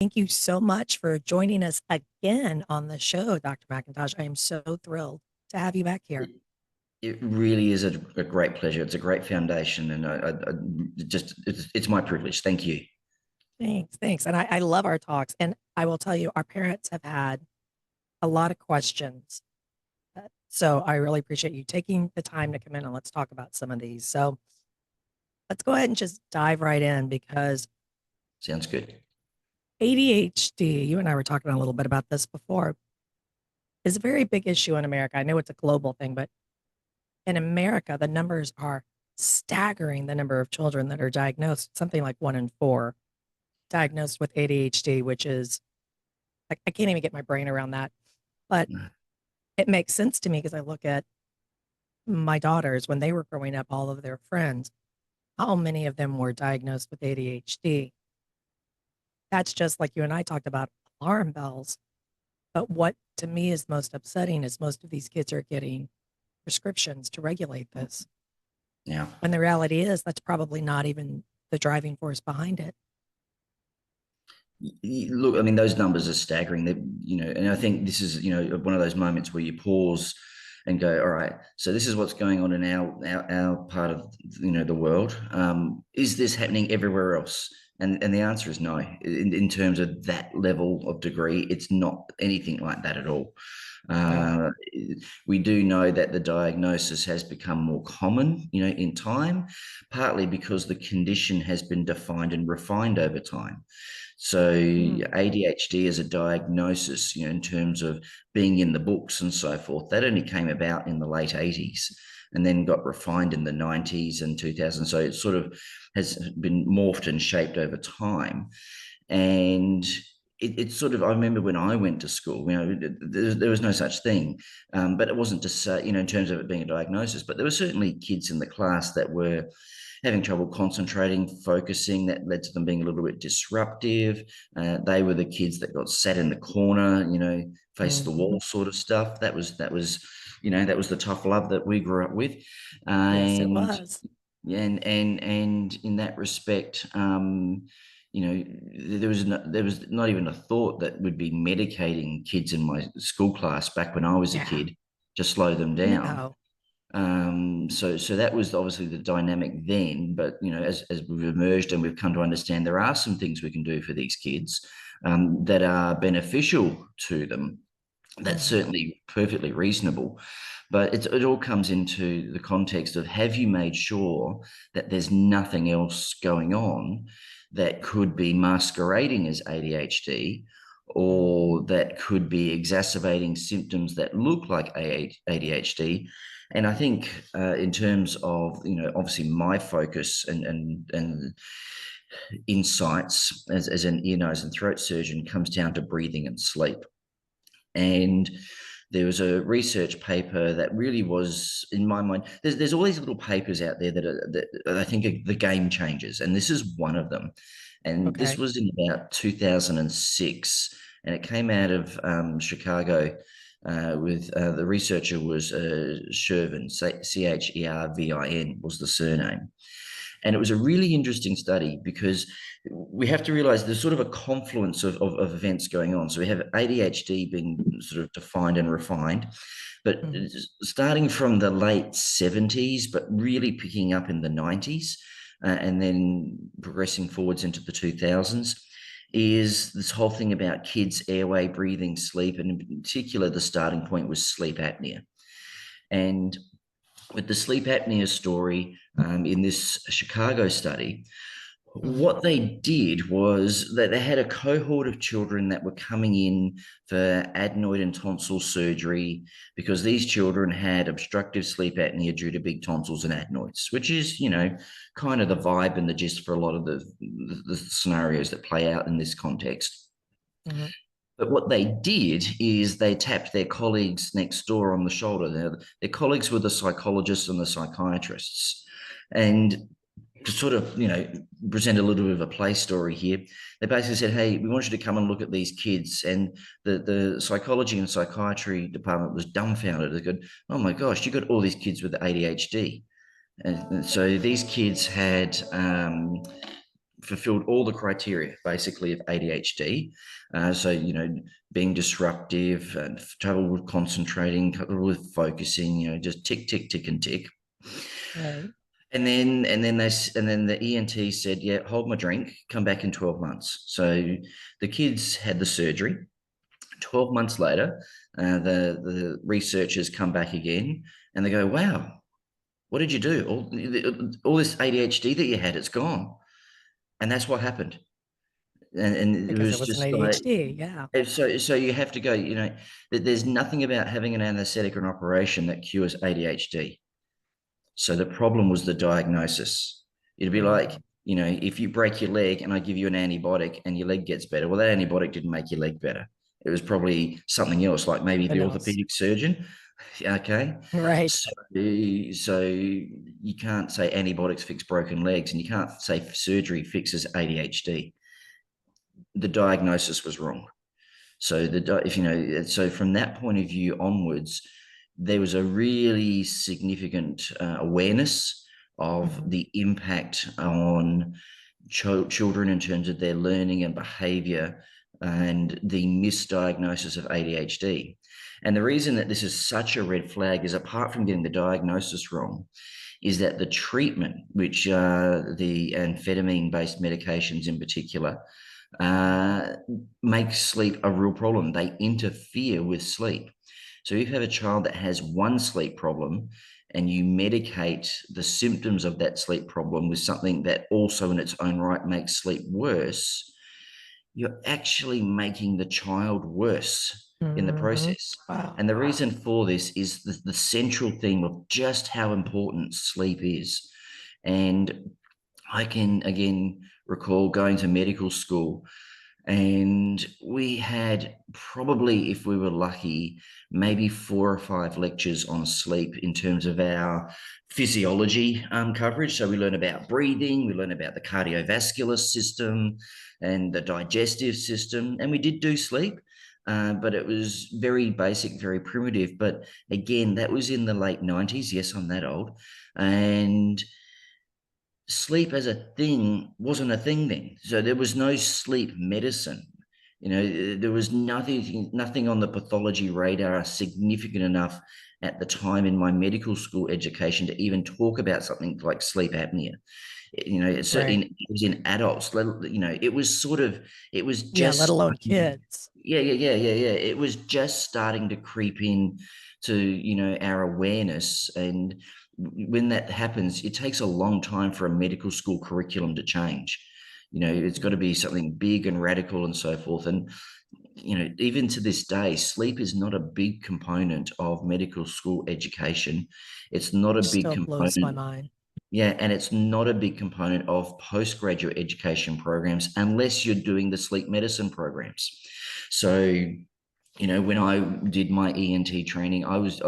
Thank you so much for joining us again on the show, Dr. McIntosh. I am so thrilled to have you back here. It really is a great pleasure. It's a great foundation, and I just it's my privilege. Thank you. Thanks, thanks. And I love our talks. And I will tell you, our parents have had a lot of questions. So I really appreciate you taking the time to come in and let's talk about some of these. So let's go ahead and just dive right in because Sounds good. ADHD, you and I were talking a little bit about this before, is a very big issue in America. I know it's a global thing, but in America, the numbers are staggering, the number of children that are diagnosed, something like 1 in 4 diagnosed with ADHD, which is, I can't even get my brain around that. But it makes sense to me because I look at my daughters when they were growing up, all of their friends, how many of them were diagnosed with ADHD. That's just like you and I talked about alarm bells. But what to me is most upsetting is most of these kids are getting prescriptions to regulate this. Yeah. When the reality is that's probably not even the driving force behind it. Look, I mean, those numbers are staggering. That and I think this is one of those moments where you pause and go, all right, so this is what's going on in our part of the world. Is this happening everywhere else? And the answer is no. In terms of that level of degree, it's not anything like that at all. No. Uh, we do know that the diagnosis has become more common, in time, partly because the condition has been defined and refined over time. So Mm. ADHD as a diagnosis, in terms of being in the books and so forth, that only came about in the late 80s and then got refined in the 90s and 2000s. So it sort of has been morphed and shaped over time. And it's sort of, I remember when I went to school, there was no such thing. But it wasn't just, in terms of it being a diagnosis, but there were certainly kids in the class that were having trouble concentrating, focusing. That led to them being a little bit disruptive. They were the kids that got sat in the corner, face the Hmm. wall sort of stuff. That was the tough love that we grew up with. Yes, it And was. and in that respect, there was not even a thought that would be medicating kids in my school class back when I was a Yeah. kid to slow them down. No. So that was obviously the dynamic then. But as we've emerged and we've come to understand, there are some things we can do for these kids that are beneficial to them. That's Hmm. certainly perfectly reasonable. But it all comes into the context of, have you made sure that there's nothing else going on that could be masquerading as ADHD, or that could be exacerbating symptoms that look like ADHD? And I think in terms of, obviously my focus and insights as an ear, nose, and throat surgeon comes down to breathing and sleep. And there was a research paper that really was, in my mind, there's all these little papers out there that I think are the game changers, and this is one of them. And this Okay. was in about 2006, and it came out of Chicago. With the researcher was Shervin, Chervin was the surname. And it was a really interesting study because we have to realize there's sort of a confluence of events going on. So we have ADHD being sort of defined and refined, but Hmm. starting from the late 70s, but really picking up in the 90s, and then progressing forwards into the 2000s, is this whole thing about kids' airway, breathing, sleep, and in particular, the starting point was sleep apnea. And with the sleep apnea story in this Chicago study, Hmm. what they did was that they had a cohort of children that were coming in for adenoid and tonsil surgery because these children had obstructive sleep apnea due to big tonsils and adenoids, which is, kind of the vibe and the gist for a lot of the scenarios that play out in this context. Hmm. But what they did is they tapped their colleagues next door on the shoulder. Their colleagues were the psychologists and the psychiatrists. And to sort of, present a little bit of a play story here, they basically said, hey, we want you to come and look at these kids. And the psychology and psychiatry department was dumbfounded. They go, oh my gosh, you got all these kids with ADHD. And so these kids had fulfilled all the criteria basically of ADHD. So, being disruptive, trouble with concentrating, trouble with focusing, just tick, tick, tick, and tick. Right. And then the ENT said, yeah, hold my drink, come back in 12 months. So the kids had the surgery. 12 months later, the researchers come back again and they go, wow, what did you do? All this ADHD that you had, it's gone. And that's what happened. And it Because it was was an just like, ADHD. Yeah. so you have to go, that there's nothing about having an anesthetic or an operation that cures ADHD. So the problem was the diagnosis. It'd be like, Mm. if you break your leg and I give you an antibiotic and your leg gets better, well, that antibiotic didn't make your leg better. It was probably something else, like maybe Who the knows? orthopedic surgeon. Okay. Right. So you can't say antibiotics fix broken legs, and you can't say surgery fixes ADHD. The diagnosis was wrong. So so from that point of view onwards, there was a really significant awareness of Hmm. the impact on children in terms of their learning and behavior and the misdiagnosis of ADHD. And the reason that this is such a red flag is, apart from getting the diagnosis wrong, is that the treatment, which the amphetamine-based medications in particular, uh, make sleep a real problem. They interfere with sleep. So if you have a child that has one sleep problem and you medicate the symptoms of that sleep problem with something that also in its own right makes sleep worse, you're actually making the child worse in the Hmm. process. Wow. And the reason for this is the central theme of just how important sleep is. And I can again recall going to medical school, and we had probably, if we were lucky, maybe 4 or 5 lectures on sleep in terms of our physiology coverage. So we learn about breathing, we learn about the cardiovascular system and the digestive system, and we did do sleep. But it was very basic, very primitive. But again, that was in the late 90s. Yes, I'm that old. And sleep as a thing wasn't a thing then. So there was no sleep medicine. There was nothing on the pathology radar significant enough at the time in my medical school education to even talk about something like sleep apnea. It's Right. certainly it was in adults. It was it was Yeah. Let just alone kids. yeah, yeah, yeah, yeah, yeah. It was just starting to creep in to, our awareness. And when that happens, it takes a long time for a medical school curriculum to change. It's got to be something big and radical and so forth. And, even to this day, sleep is not a big component of medical school education. It's not a big Still blows my component. mind. Yeah, and it's not a big component of postgraduate education programs unless you're doing the sleep medicine programs. So, when I did my ENT training, I was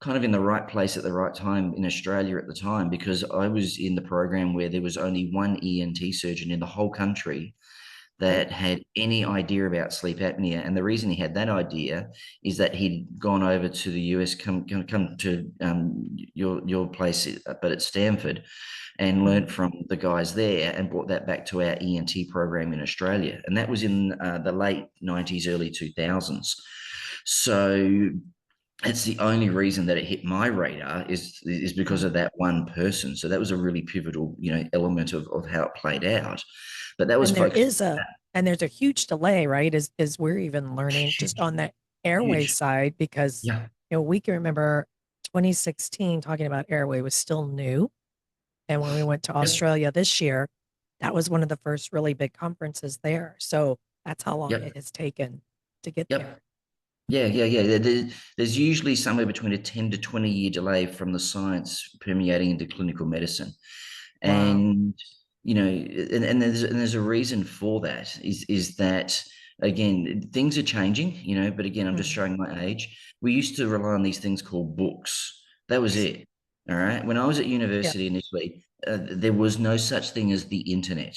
kind of in the right place at the right time in Australia at the time, because I was in the program where there was only one ENT surgeon in the whole country Right. that had any idea about sleep apnea. And the reason he had that idea is that he'd gone over to the US, come to your place, but at Stanford, and learned Mhm. from the guys there and brought that back to our ENT program in Australia. And that was in the late 90s, early 2000s. So it's the only reason that it hit my radar is because of Mhm. that one person. So that was a really pivotal, element of how it played out. But that was And there focused is a and there's a huge delay, right? As we're even learning just huge, on the Airway huge. side, because Yeah. we can remember 2016 talking about Airway was still new. And when we went to Yep. Australia this year, that was one of the first really big conferences there. So that's how long Yep. it has taken to get Yep. there. Yeah, yeah, yeah. There's usually somewhere between a 10 to 20 year delay from the science permeating into clinical medicine. Wow. And, and there's a reason for that, is that, again, things are changing, but again, I'm just Mhm. showing my age. We used to rely on these things called books. That was it. All right. When I was at Yeah. university initially, there was no such thing as the internet.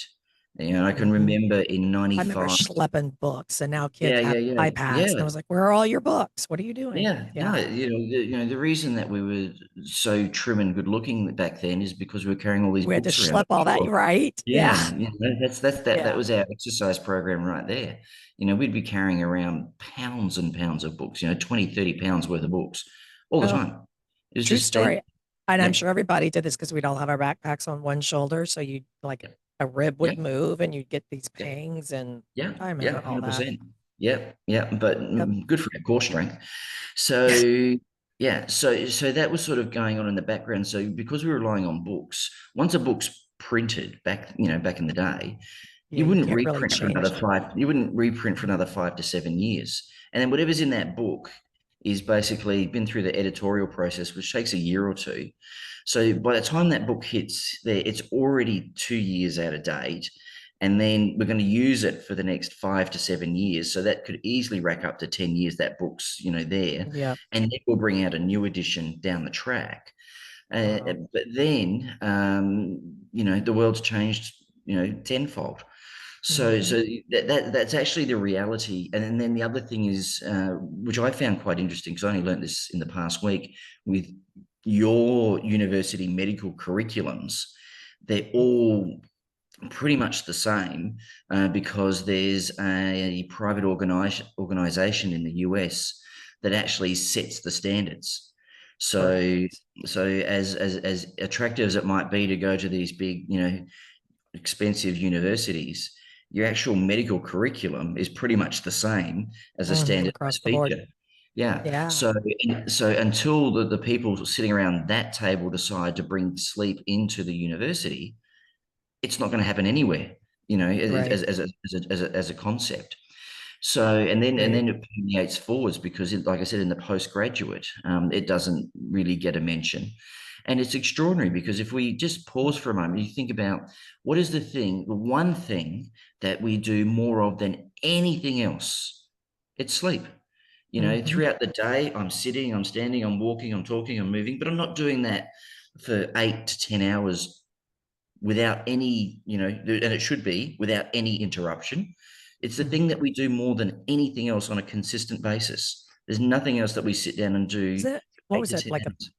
You know, I can Hmm. remember in I remember 95. schlepping books, and now kids Yeah, have yeah, yeah, iPads, and I yeah. was like, "Where are all your books? What are you doing?" Yeah, no, Yeah. the reason that we were so trim and good looking back then is because we were carrying all these We had to books around. schlep all that, right? Yeah, Yeah. that Yeah. was our exercise program right there. You know, we'd be carrying around pounds and pounds of books, 20, 30 pounds worth of books all the Oh, time. It was true just there. story. And I'm Yep, sure everybody did this because we'd all have our backpacks on one shoulder. So you'd like yep, a rib would yep, move and you'd get these yep, pangs. And yeah, I yeah, remember all that. 100%. Yep, yeah, but Yep. good for our core strength. So yeah, so that was sort of going on in the background. So because we were relying on books, once a book's printed back in the day, Yeah. You can't really change it. you wouldn't reprint for another 5 to 7 years. And then whatever's in that book is basically been through the editorial process, which takes a year or two. So by the time that book hits there, it's already 2 years out of date. And then we're going to use it for the next 5 to 7 years. So that could easily rack up to 10 years, that book's, there. Yeah. And then we'll bring out a new edition down the track. Wow. But then, the world's changed, tenfold. So Hmm. that's actually the reality. And then the other thing is, which I found quite interesting, because I only learned this in the past week, with your university medical curriculums, they're all pretty much the same, because there's a private organization in the US that actually sets the standards. So Correct. so as attractive as it might be to go to these big, expensive universities, your actual medical curriculum is pretty much the same as a Hmm. standardized Across the board. feature. Yeah. Yeah. So until the people sitting around that table decide to bring sleep into the university, it's not going to happen anywhere, Right. as a concept. So, and then Right. it permeates forwards because, like I said, in the postgraduate, it doesn't really get a mention. And it's extraordinary because if we just pause for a moment, you think about what is the one thing that we do more of than anything else? It's sleep. Hmm. Throughout the day, I'm sitting, I'm standing, I'm walking, I'm talking, I'm moving, but I'm not doing that for 8 to 10 hours without any, and it should be without any interruption. It's the Hmm. thing that we do more than anything else on a consistent basis. There's nothing else that we sit down and Is do it, what eight was to it, 10 like a hours.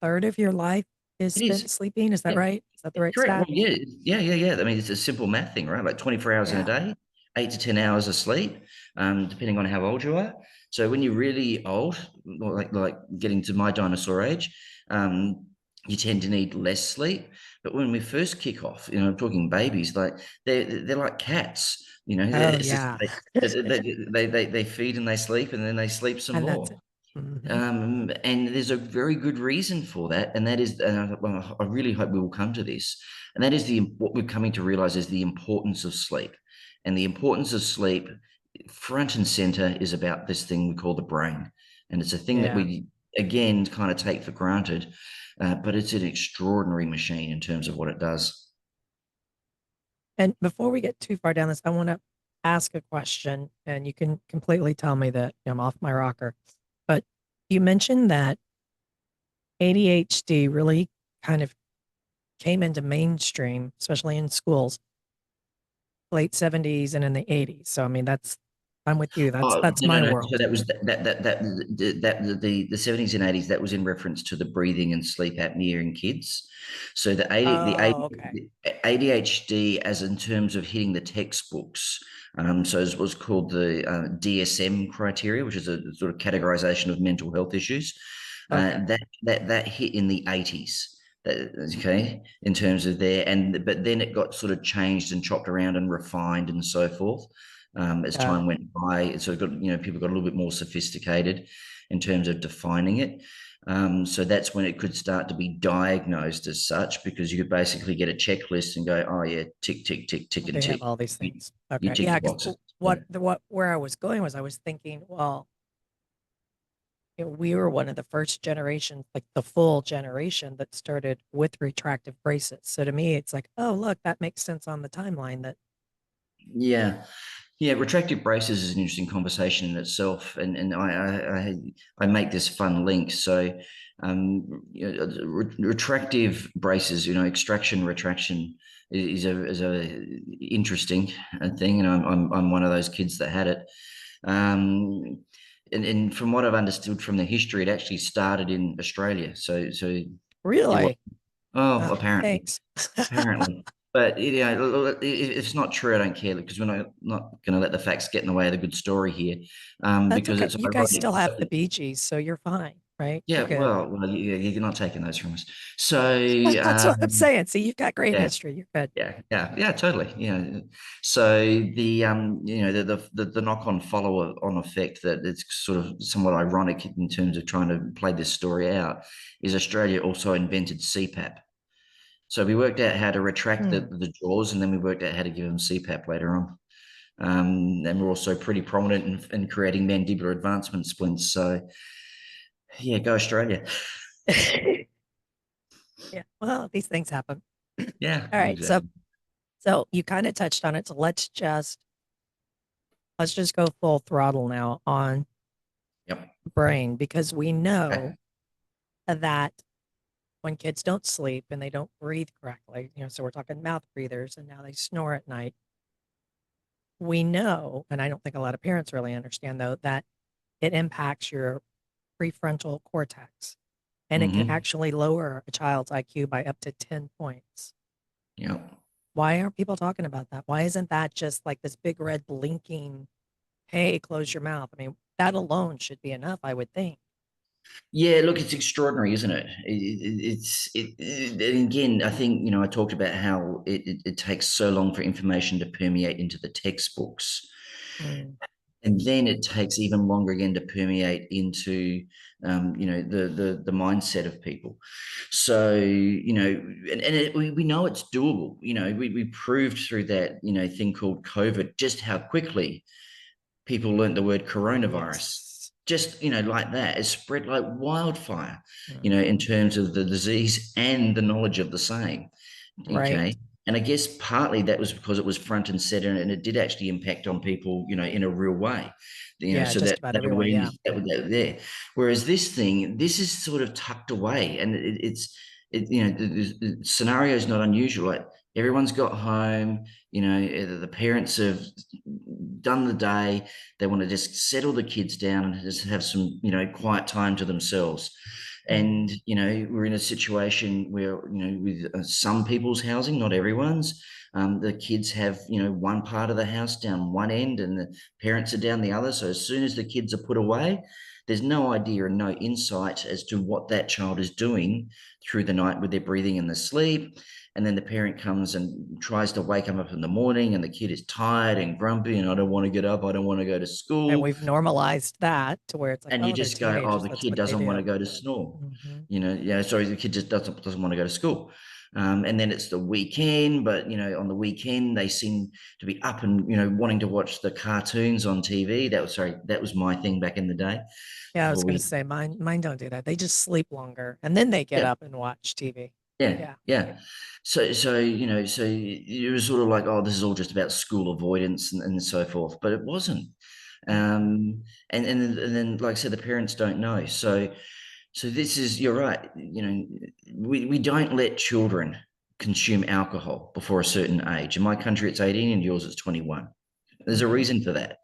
third of your life is It is. spent sleeping? Is that Yeah. right? Is that the right Correct. Well, stat? yeah, yeah, yeah, yeah. I mean, it's a simple math thing, right? Like 24 hours in a Yeah. day, 8 to 10 hours of sleep, depending on how old you are. So when you're really old, like getting to my dinosaur age, um, you tend to need less sleep. But when we first kick off, I'm talking babies, like they're like cats. Oh, It's just yeah. they feed and they sleep, and then they sleep some And that's more. it. Hmm. And there's a very good reason for that, and that is, and I really hope we will come to this, and that is what we're coming to realize is the importance of sleep, and the importance of sleep, front and center, is about this thing we call the brain, and it's a thing that Yeah. we again kind of take for granted, but it's an extraordinary machine in terms of what it does. And before we get too far down this, I want to ask a question, and you can completely tell me that I'm off my rocker. But you mentioned that ADHD really kind of came into mainstream, especially in schools, late 70s and in the 80s. So I mean, I'm with you. That's Oh, that's no, no, my no. So world. that was the 70s and 80s. That was in reference to the breathing and sleep apnea in kids. So Oh, okay. the ADHD, as in terms of hitting the textbooks. So it was called the DSM criteria, which is a sort of categorization of mental health issues. Okay. That hit in the 80s. Okay, in terms of there, but then it got sort of changed and chopped around and refined and so forth, as Got time it. went by. It sort of got, people got a little bit more sophisticated in terms of defining it. So that's when it could start to be diagnosed as such, because you could basically get a checklist and go, oh yeah, tick, tick, tick, tick, and They have tick. all these You, things. you Okay. tick Yeah, the because boxes. Yeah. what where I was going was I was thinking, well, we were one of the first generations, like the full generation that started with retractive braces. So to me, it's like, oh, look, that makes sense on the timeline that, Yeah. Yeah, retractive braces is an interesting conversation in itself, and I make this fun link. So, Retractive braces, extraction, retraction is a interesting thing, and I'm one of those kids that had it. And from what I've understood from the history, it actually started in Australia. So it was, Really? oh, Oh, apparently, thanks. apparently. But if it's not true, I don't care, because we're not going to let the facts get in the way of the good story here, That's because okay. it's You guys ironic. still have the Bee Gees, so you're fine, right? You're Yeah, good. well, you're not taking those from us. So, That's what I'm saying. See, you've got great yeah, history. You're good. yeah, totally. So the knock-on follow-on effect, that it's sort of somewhat ironic in terms of trying to play this story out, is Australia also invented CPAP. So we worked out how to retract the, Hmm. the jaws, and then we worked out how to give them CPAP later on. And we're also pretty prominent in creating mandibular advancement splints. So yeah, go Australia. Yeah. Well, these things happen. Yeah, All right. So, exactly. so you kind of touched on it. So let's just go full throttle now on Yep. the brain, because we know Okay. that when kids don't sleep and they don't breathe correctly, so we're talking mouth breathers and now they snore at night. We know, and I don't think a lot of parents really understand though, that it impacts your prefrontal cortex and it can Mm-hmm. actually lower a child's IQ by up to 10 points. Yep. Why aren't people talking about that? Why isn't that just like this big red blinking, hey, close your mouth? I mean, that alone should be enough, I would think. Yeah, look, it's extraordinary, isn't it? And again, I think, I talked about how it takes so long for information to permeate into the textbooks. Mm, And then it takes even longer again to permeate into, the mindset of people. So, we know it's doable. We proved through that, thing called COVID, just how quickly people learned the word coronavirus. yes. Just, like that, it spread like wildfire, in Hmm. terms of the disease and the knowledge of the same. Right. Okay. And I guess partly that was because it was front and center, and it did actually impact on people, in a real way, Yeah, so just that about that everyone. Yeah. awareness that was there. Whereas this is sort of tucked away, and the scenario is not unusual. Like, everyone's got home, the parents have done the day. They want to just settle the kids down and just have some, quiet time to themselves. Hmm. And, we're in a situation where, with some people's housing, not everyone's, the kids have, one part of the house down one end and the parents are down the other. So as soon as the kids are put away, there's no idea and no insight as to what that child is doing through the night with their breathing and the sleep. And then the parent comes and tries to wake them up in the morning, and the kid is tired and grumpy, and I don't want to get up. I don't want to go to And school. we've normalized that to where it's like, And you oh, they're just go, oh, teenagers. the That's kid what they doesn't want to do. go to school. Hmm. Yeah, sorry, the kid just doesn't want to go to school. And then it's the weekend, but on the weekend they seem to be up and wanting to watch the cartoons on TV. That was my thing back in the day Yeah, I was before going to we. say mine don't do that. They just sleep longer and then they get Yeah, up and watch TV. yeah, Yeah. yeah. So it was sort of like, oh, this is all just about school avoidance and so forth, but it wasn't. Hmm. And then, like I said, the parents don't know. So you're right. We don't let children consume alcohol before a certain age. In my country, it's 18, and yours, it's 21. There's a Hmm. reason for that.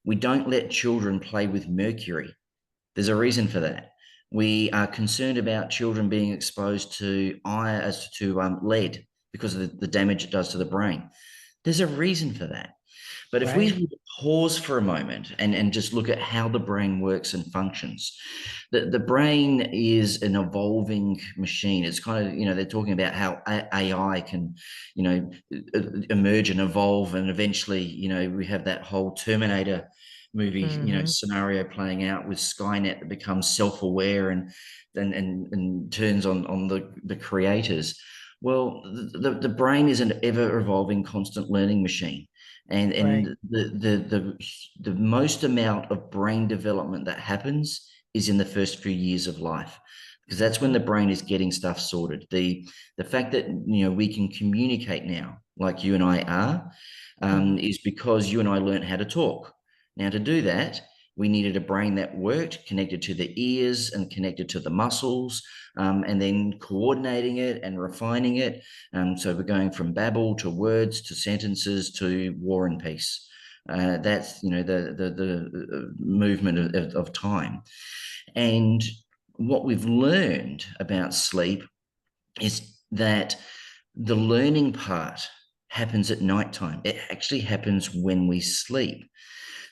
We don't let children play with mercury. There's a reason for that. We are concerned about children being exposed to lead because of the damage it does to the brain. There's a reason for that. But if Right. we pause for a moment and just look at how the brain works and functions, the brain is an evolving machine. It's kind of, they're talking about how AI can, emerge and evolve. And eventually, we have that whole Terminator movie, Hmm. scenario playing out with Skynet that becomes self-aware and turns on the creators. Well, the brain is an ever evolving, constant learning machine, and Right. the most amount of brain development that happens is in the first few years of life, because that's when Hmm. the brain is getting stuff sorted. The fact that we can communicate now, like you and I are, Hmm. is because you and I learned how to talk. Now, to do that, We needed a brain that worked, connected to the ears and connected to the muscles, and then coordinating it and refining it. So we're going from babble to words to sentences to war and peace. That's the movement of time. And what we've learned about sleep is that the learning part happens at nighttime. It actually happens when we sleep.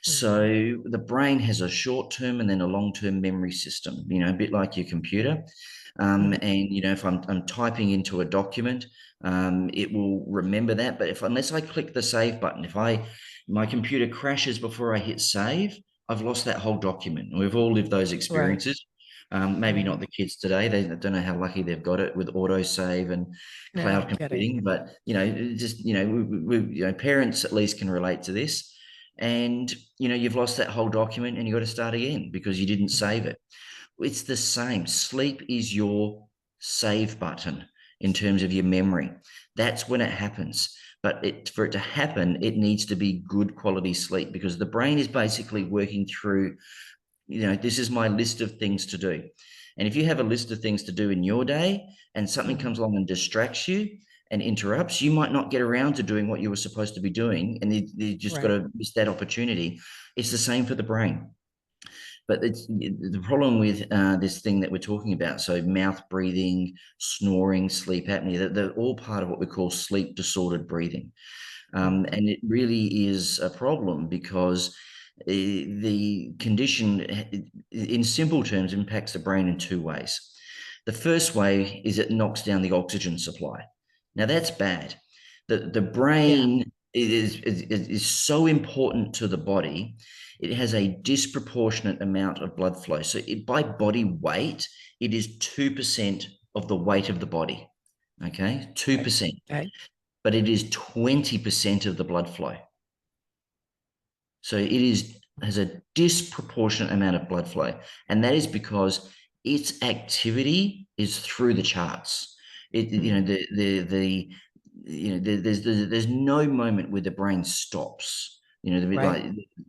So the brain has a short-term and then a long-term memory system, a bit like your computer. And, if I'm typing into a document, it will remember that. But unless I click the save button, my computer crashes before I hit save, I've lost that whole document. And we've all lived those Right. experiences. Maybe not the kids today. They don't know how lucky they've got it with autosave and No cloud kidding. computing. But, parents at least can relate to this. And, you've lost that whole document and you've got to start again because you didn't save it. It's the same. Sleep is your save button in terms of your memory. That's when it happens. But for it to happen, it needs to be good quality sleep because the brain is basically working through, this is my list of things to do. And if you have a list of things to do in your day and something comes along and distracts you and interrupts, you might not get around to doing what you were supposed to be doing. And you just got to miss that opportunity. It's the same for the brain. But it's the problem with this thing that we're talking about. So mouth breathing, snoring, sleep apnea, they're all part of what we call sleep disordered breathing. And it really is a problem because the condition, in simple terms, impacts the brain in two ways. The first way is it knocks down the oxygen supply. Now that's bad. The brain is so important to the body. It has a disproportionate amount of blood flow. So by body weight, it is 2% of the weight of the body. Okay, 2%. Okay. But it is 20% of the blood flow. So it has a disproportionate amount of blood flow. And that is because its activity is through the charts. There's no moment where the brain stops. Like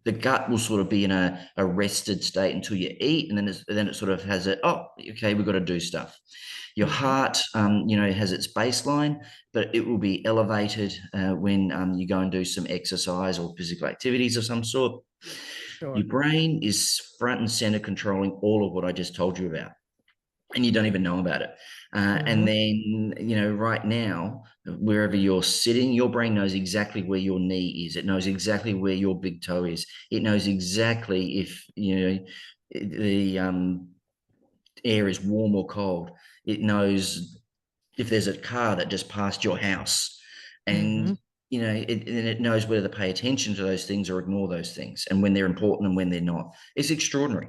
the gut will sort of be in a rested state until you eat, and then it sort of has okay, we've got to do stuff. Your heart, has its baseline, but it will be elevated when you go and do some exercise or physical activities of some sort. Sure. Your brain is front and center controlling all of what I just told you about, and you don't even know about it. And then, right now, wherever you're sitting, your brain knows exactly where your knee is. It knows exactly where your big toe is. It knows exactly if, the air is warm or cold. It knows if there's a car that just passed your house. And, it knows whether to pay attention to those things or ignore those things and when they're important and when they're not. It's extraordinary.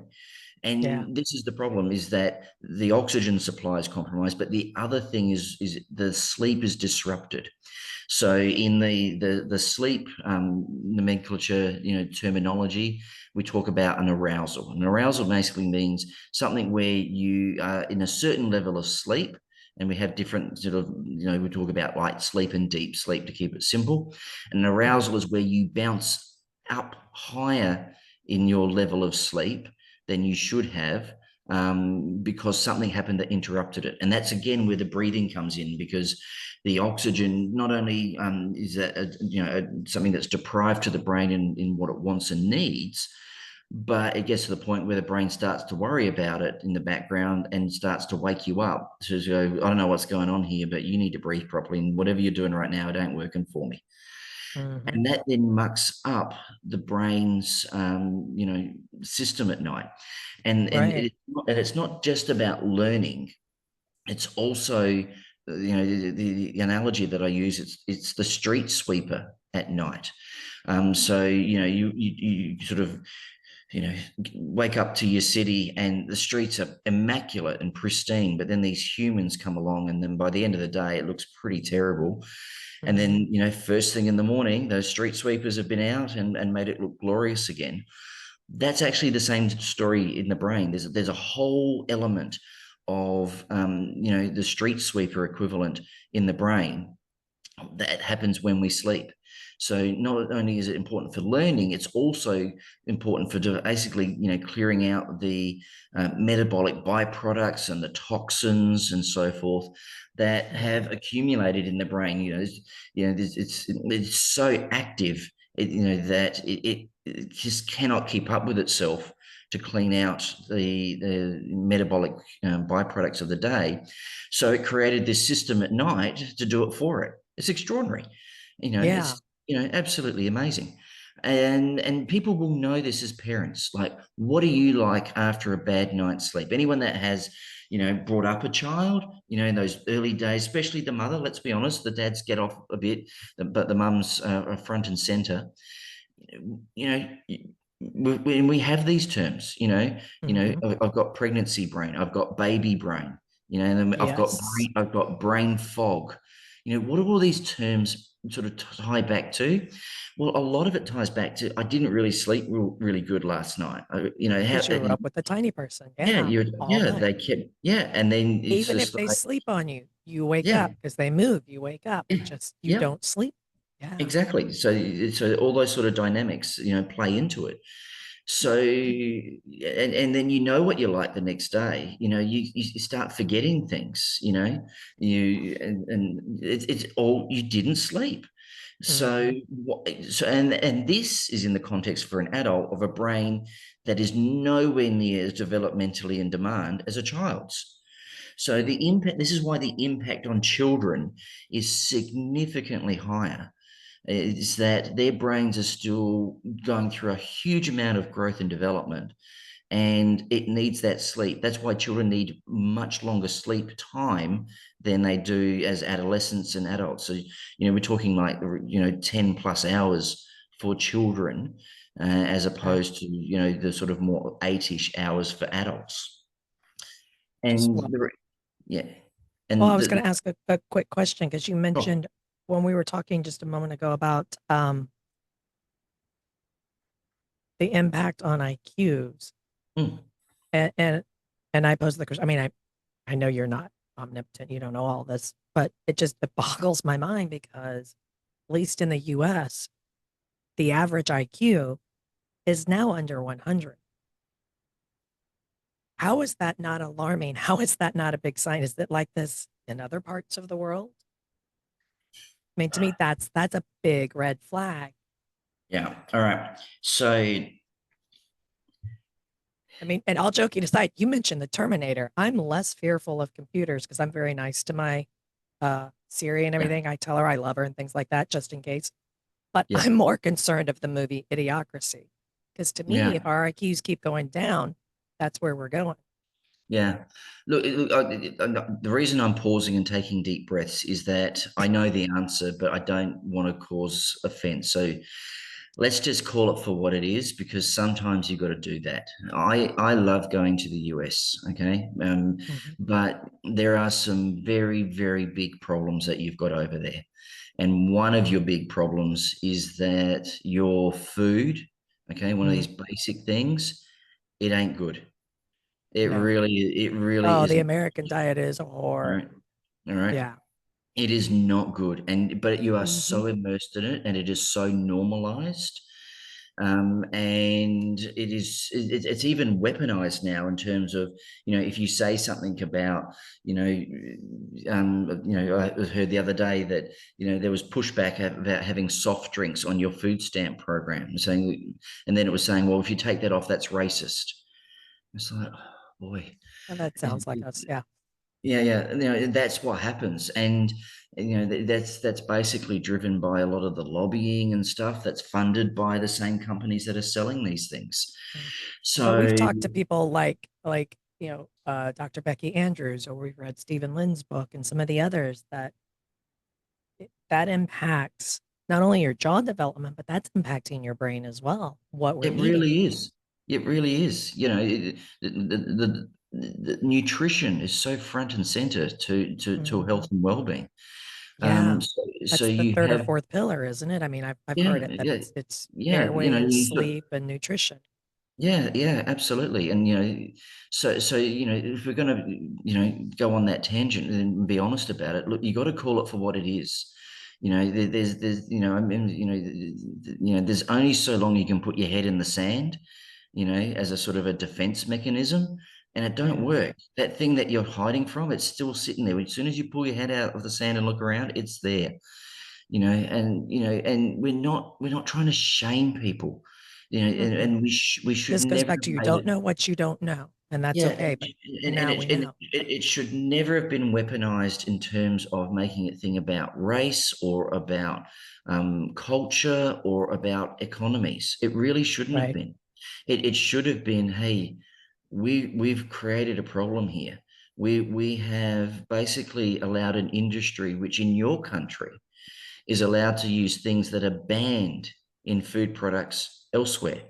And this is the problem, is that the oxygen supply is compromised, but the other thing is the sleep is disrupted. So in the sleep nomenclature, terminology, we talk about an arousal. An arousal basically means something where you are in a certain level of sleep, and we have different sort of, we talk about light sleep and deep sleep to keep it simple. And an arousal is where you bounce up higher in your level of sleep than you should have, because something happened that interrupted it. And that's again where the breathing comes in, because the oxygen not only is that something that's deprived to the brain in what it wants and needs, but it gets to the point where the brain starts to worry about it in the background and starts to wake you up to go, I don't know what's going on here, but you need to breathe properly, and whatever you're doing right now, it ain't working for me. And that then mucks up the brain's system at night. And it's not just about learning. It's also, the analogy that I use, it's the street sweeper at night. So, you sort of, wake up to your city and the streets are immaculate and pristine, but then these humans come along, and then by the end of the day, it looks pretty terrible. And then, first thing in the morning, those street sweepers have been out and made it look glorious again. That's actually the same story in the brain. There's a whole element of, the street sweeper equivalent in the brain that happens when we sleep. So not only is it important for learning, it's also important for basically, clearing out the metabolic byproducts and the toxins and so forth that have Mhm. accumulated in the brain. It's so active, that it just cannot keep up with itself to clean out the metabolic byproducts of the day. So it created this system at night to do it for it. It's extraordinary. Yeah. It's absolutely amazing. And people will know this as parents. Like, what are you like after a bad night's sleep? Anyone that has, brought up a child, in those early days, especially the mother, let's be honest, the dads get off a bit, but the mums are front and center. You know, when we have these terms, Mhm. I've got pregnancy brain, I've got baby brain, and then Yes. I've got brain fog. What do all these terms sort of tie back to? Well, a lot of it ties back to I didn't really sleep really good last night. How, Because you were up with a tiny person. yeah, Yeah. All they night. kept, and then it's Even if just they like, sleep on you, you wake yeah, up because they move, you wake up. yeah, Just you yeah, don't sleep. Yeah. exactly. So all those sort of dynamics, play into it. So, and then what you're like the next day. You start forgetting things. And it's all you didn't sleep. So, Mhm. and this is in the context for an adult of a brain that is nowhere near as developmentally in demand as a child's. So the impact. This is why the impact on children is significantly higher, is that their brains are still going through a huge amount of growth and development, and it needs that sleep. That's why children need much longer sleep time than they do as adolescents and adults. So, we're talking like, 10 plus hours for children, as Okay. opposed to, the sort of more 8-ish hours for adults. Well, And yeah. well, I And was going to ask a quick question because you oh, mentioned when we were talking just a moment ago about the impact on IQs, mm, and and I posed the question. I mean, I know you're not omnipotent, you don't know all this, but it boggles my mind because at least in the US, the average IQ is now under 100. How is that not alarming? How is that not a big sign? Is it like this in other parts of the world? I mean, to me, that's a big red flag. yeah. All right. So I mean, and all joking aside, you mentioned the Terminator. I'm less fearful of computers because I'm very nice to my Siri and yeah, everything. I tell her I love her and things like that, just in case. But yeah, I'm more concerned of the movie Idiocracy. Because to me, if yeah. our IQs keep going down, that's where we're going. Yeah. Look, the reason I'm pausing and taking deep breaths is that I know the answer, but I don't want to cause offense. So let's just call it for what it is, because sometimes you've got to do that. I love going to the US, okay? Mhm. But there are some very, very big problems that you've got over there. And one of your big problems is that your food, okay, one of these Mhm. basic things, it ain't good. No. It really Oh, the isn't. American diet is a All whore. right. All right. Yeah. It is not good. But you are Hmm. so immersed in it, and it is so normalized. And it's even weaponized now in terms of, if you say something about, I heard the other day that, there was pushback about having soft drinks on your food stamp program, saying, and then it was saying, well, if you take that off, that's racist. It's like, oh, boy. Well, that sounds like us. Yeah. Yeah, yeah, that's what happens, and that's basically driven by a lot of the lobbying and stuff that's funded by the same companies that are selling these things. Mm. But we've So talked to people like Dr. Becky Andrews, or we've read Stephen Lynn's book and some of the others that impacts not only your jaw development, but that's impacting your brain as well, what we're it eating. really is. It really is. The nutrition is so front and center to health Mhm. and well-being. Yeah. So That's the you third or have, fourth pillar, isn't it? I mean, I've heard yeah, it that yeah, it's yeah. airway, You've got, sleep, and nutrition. yeah, yeah, absolutely. And so if we're going to go on that tangent and be honest about it, look, you got to call it for what it is. there's, I mean, there's only so long you can put your head in the sand, as a sort of a defense mechanism, and it don't Yeah. work. That thing that you're hiding from, it's still sitting there. As soon as you pull your head out of the sand and look around, it's there, and we're not trying to shame people, Mm-mm. and we should This goes never back to have you made don't it. know what you don't know, and that's Yeah, okay. But and now we and know. it should never have been weaponized in terms of making it thing about race or about culture or about economies. It really shouldn't have Right. been. It should have been, hey, we've created a problem here. We have basically allowed an industry which in your country is allowed to use things that are banned in food products elsewhere.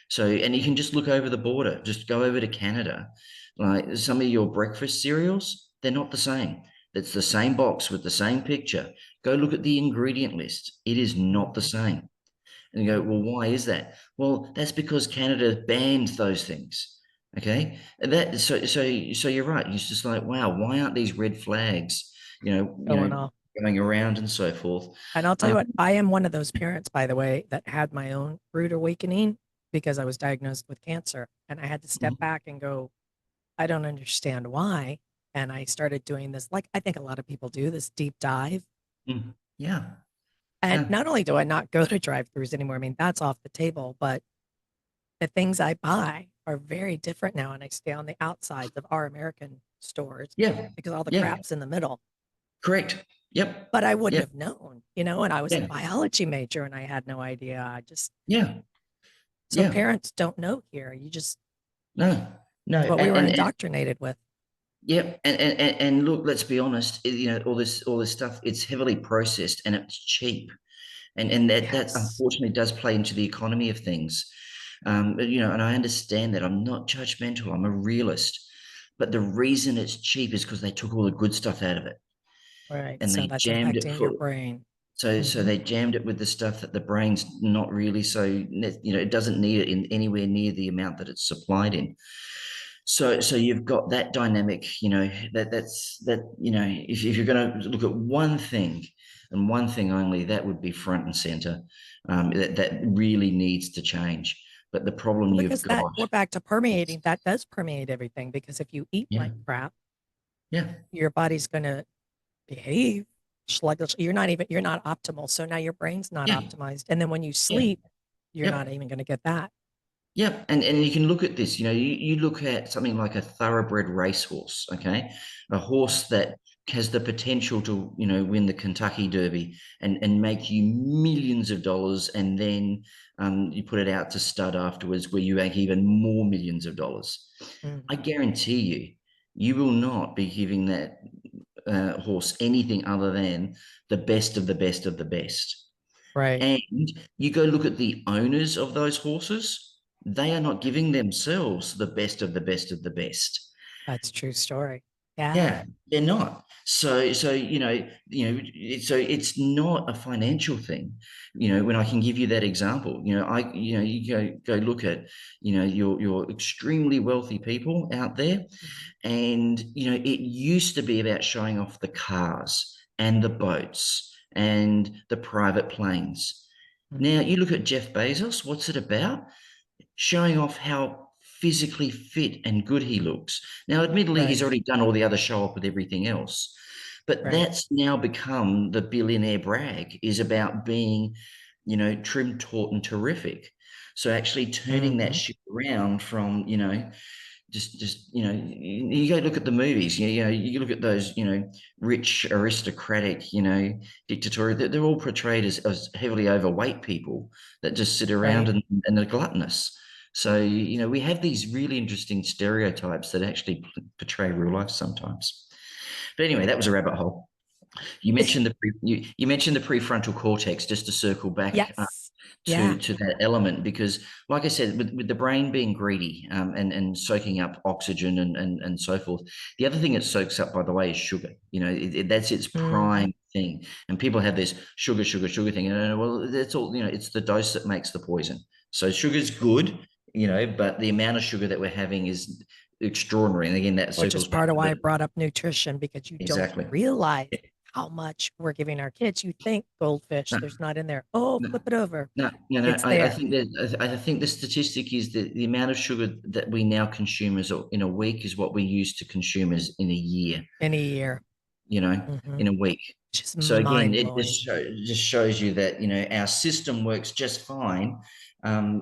So, and you can just look over the border, just go over to Canada. Like some of your breakfast cereals, they're not the same. It's the same box with the same picture. Go look at the ingredient list. It is not the Mm-hmm. same. And you go, well, Mm-hmm. why is that? Well, that's because Canada banned those things. Okay. And that so you're right. It's just like, wow, why aren't these red flags, Going off. going around and so forth? And I'll tell you Um, what, I am one of those parents, by the way, that had my own rude awakening because I was diagnosed with cancer. And I had to step mhm, back and go, I don't understand why. And I started doing this, like I think a lot of people do, this deep dive. yeah. And No. not only do I not go to drive-throughs anymore, I mean, that's off the table, but the things I buy are very different now. And I stay on the outsides of our American stores Yeah. because all the Yeah. crap's in the middle. Correct. Yep. But I wouldn't Yep. have known, and I was a Yeah. biology major and I had no idea. Yeah. So Yeah. parents don't know here. No. No. It's what we were indoctrinated with. Yep. And look, let's be honest. All this stuff. It's heavily processed and it's cheap, and that Yes. unfortunately does play into the economy of things. And I understand that. I'm not judgmental. I'm a realist. But the reason it's cheap is because they took all the good stuff out of it Right. and So they that's jammed it impacting your full. brain. So Hmm. they jammed it with the stuff that the brain's not really so, it doesn't need it in anywhere near the amount that it's supplied in. So you've got that dynamic, if you're going to look at one thing and one thing only, that would be front and center. That really needs to change. But the problem Well, you've because that got we're back to is, permeating, that does permeate everything. Because if you eat yeah, like crap, yeah, your body's going to behave sluggish. You're not optimal. So now your brain's not yeah, optimized. And then when you yeah, sleep, you're not yep. even going to get that. Yeah, and you can look at this. You look at something like a thoroughbred racehorse, okay, a Yeah. horse that has the potential to, win the Kentucky Derby and make you millions of dollars, and then you put it out to stud afterwards, where you make even more millions of dollars. I Hmm. guarantee you will not be giving that horse anything other than the best of the best of the best. Right. And you go look at the owners of those horses, they are not giving themselves the best of the best of the best. That's a true story. Yeah. Yeah, they're not. So it's not a financial thing. When I can give you that example, you go look at, your extremely wealthy people out there, Mhm. and it used to be about showing off the cars and the boats and the private planes. Now Mhm. you look at Jeff Bezos, what's it about? Showing off how physically fit and good he looks. Now, admittedly, he's Right. already done all the other show up with everything else, but Right. that's now become the billionaire brag, is about being, trim, taut, and terrific. So actually turning that Hmm. ship around from, just you go look at the movies, you look at those, rich aristocratic, dictatorial, they're all portrayed as heavily overweight people that just sit around Right. and are gluttonous. So we have these really interesting stereotypes that actually portray real life sometimes. But anyway, that was a rabbit hole. You mentioned the prefrontal cortex, just to circle back Yes. to Yeah. that element, because like I said, with the brain being greedy, and soaking up oxygen and so forth. The other thing it soaks up, by the way, is sugar. That's its Hmm. prime thing. And people have this sugar, sugar, sugar thing. And well, that's all, it's the dose that makes the poison. So sugar's good, but the amount of sugar that we're having is extraordinary. And again, that Which is circles back part of to why I the, brought up nutrition because you don't exactly. realize how much we're giving our kids. You think goldfish, No, there's not in there. Oh, no, flip it over. no. It's I there think that I think the statistic is that the amount of sugar that we now consume as in a week is what we used to consume as in a year. in a year. You know, Hmm. in a week. Just So again, mind it blowing. just shows you that our system works just fine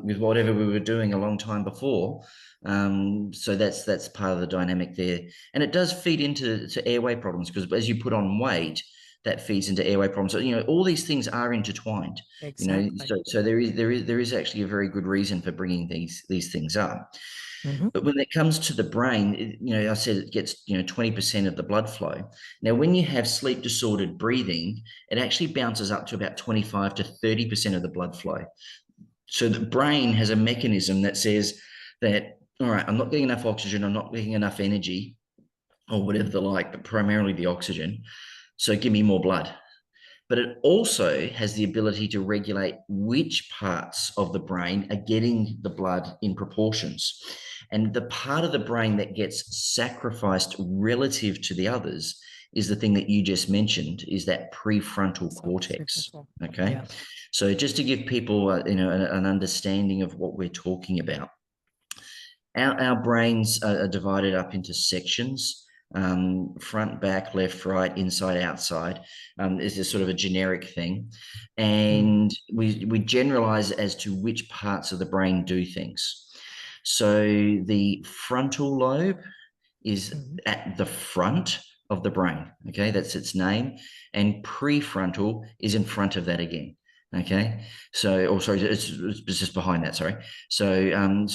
with whatever we were doing a long time before. So that's part of the dynamic there, and it does feed into airway problems because as you put on weight, that feeds into airway problems. So all these things are intertwined. Exactly. So there is actually a very good reason for bringing these things up. Hmm. But when it comes to the brain, I said it gets 20% of the blood flow. Now, when you have sleep disordered breathing, it actually bounces up to about 25 to 30% of the blood flow. So the brain has a mechanism that says that, all right, I'm not getting enough oxygen, I'm not getting enough energy, or whatever the like, but primarily the oxygen. So give me more blood. But it also has the ability to regulate which parts of the brain are getting the blood in proportions. And the part of the brain that gets sacrificed relative to the others is the thing that you just mentioned, is that prefrontal So cortex. prefrontal. Okay. Yeah. So just to give people, an understanding of what we're talking about, our brains are divided up into sections, front, back, left, right, inside, outside. Is this sort of a generic thing? Mm-hmm. And we generalize as to which parts of the brain do things. So the frontal lobe is Mm-hmm. at the front of the brain. Okay, that's its name. And prefrontal is in front of that again. Okay, so sorry, it's just behind that. Sorry. So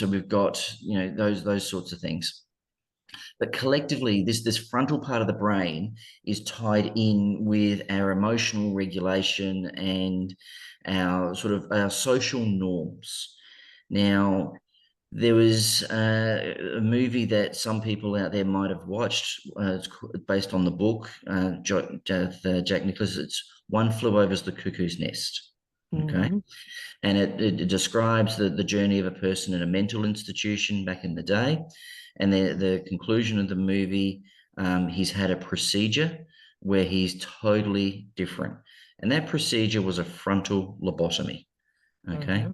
we've got those sorts of things. But collectively, this frontal part of the brain is tied in with our emotional regulation and our sort of our social norms. Now, there was a movie that some people out there might have watched. It's based on the book, Jack Nicklaus. It's One Flew Over the Cuckoo's Nest. Okay. Mm-hmm. And it describes the journey of a person in a mental institution back in the day. And the conclusion of the movie, he's had a procedure where he's totally different. And that procedure was a frontal lobotomy. Okay. Mm-hmm.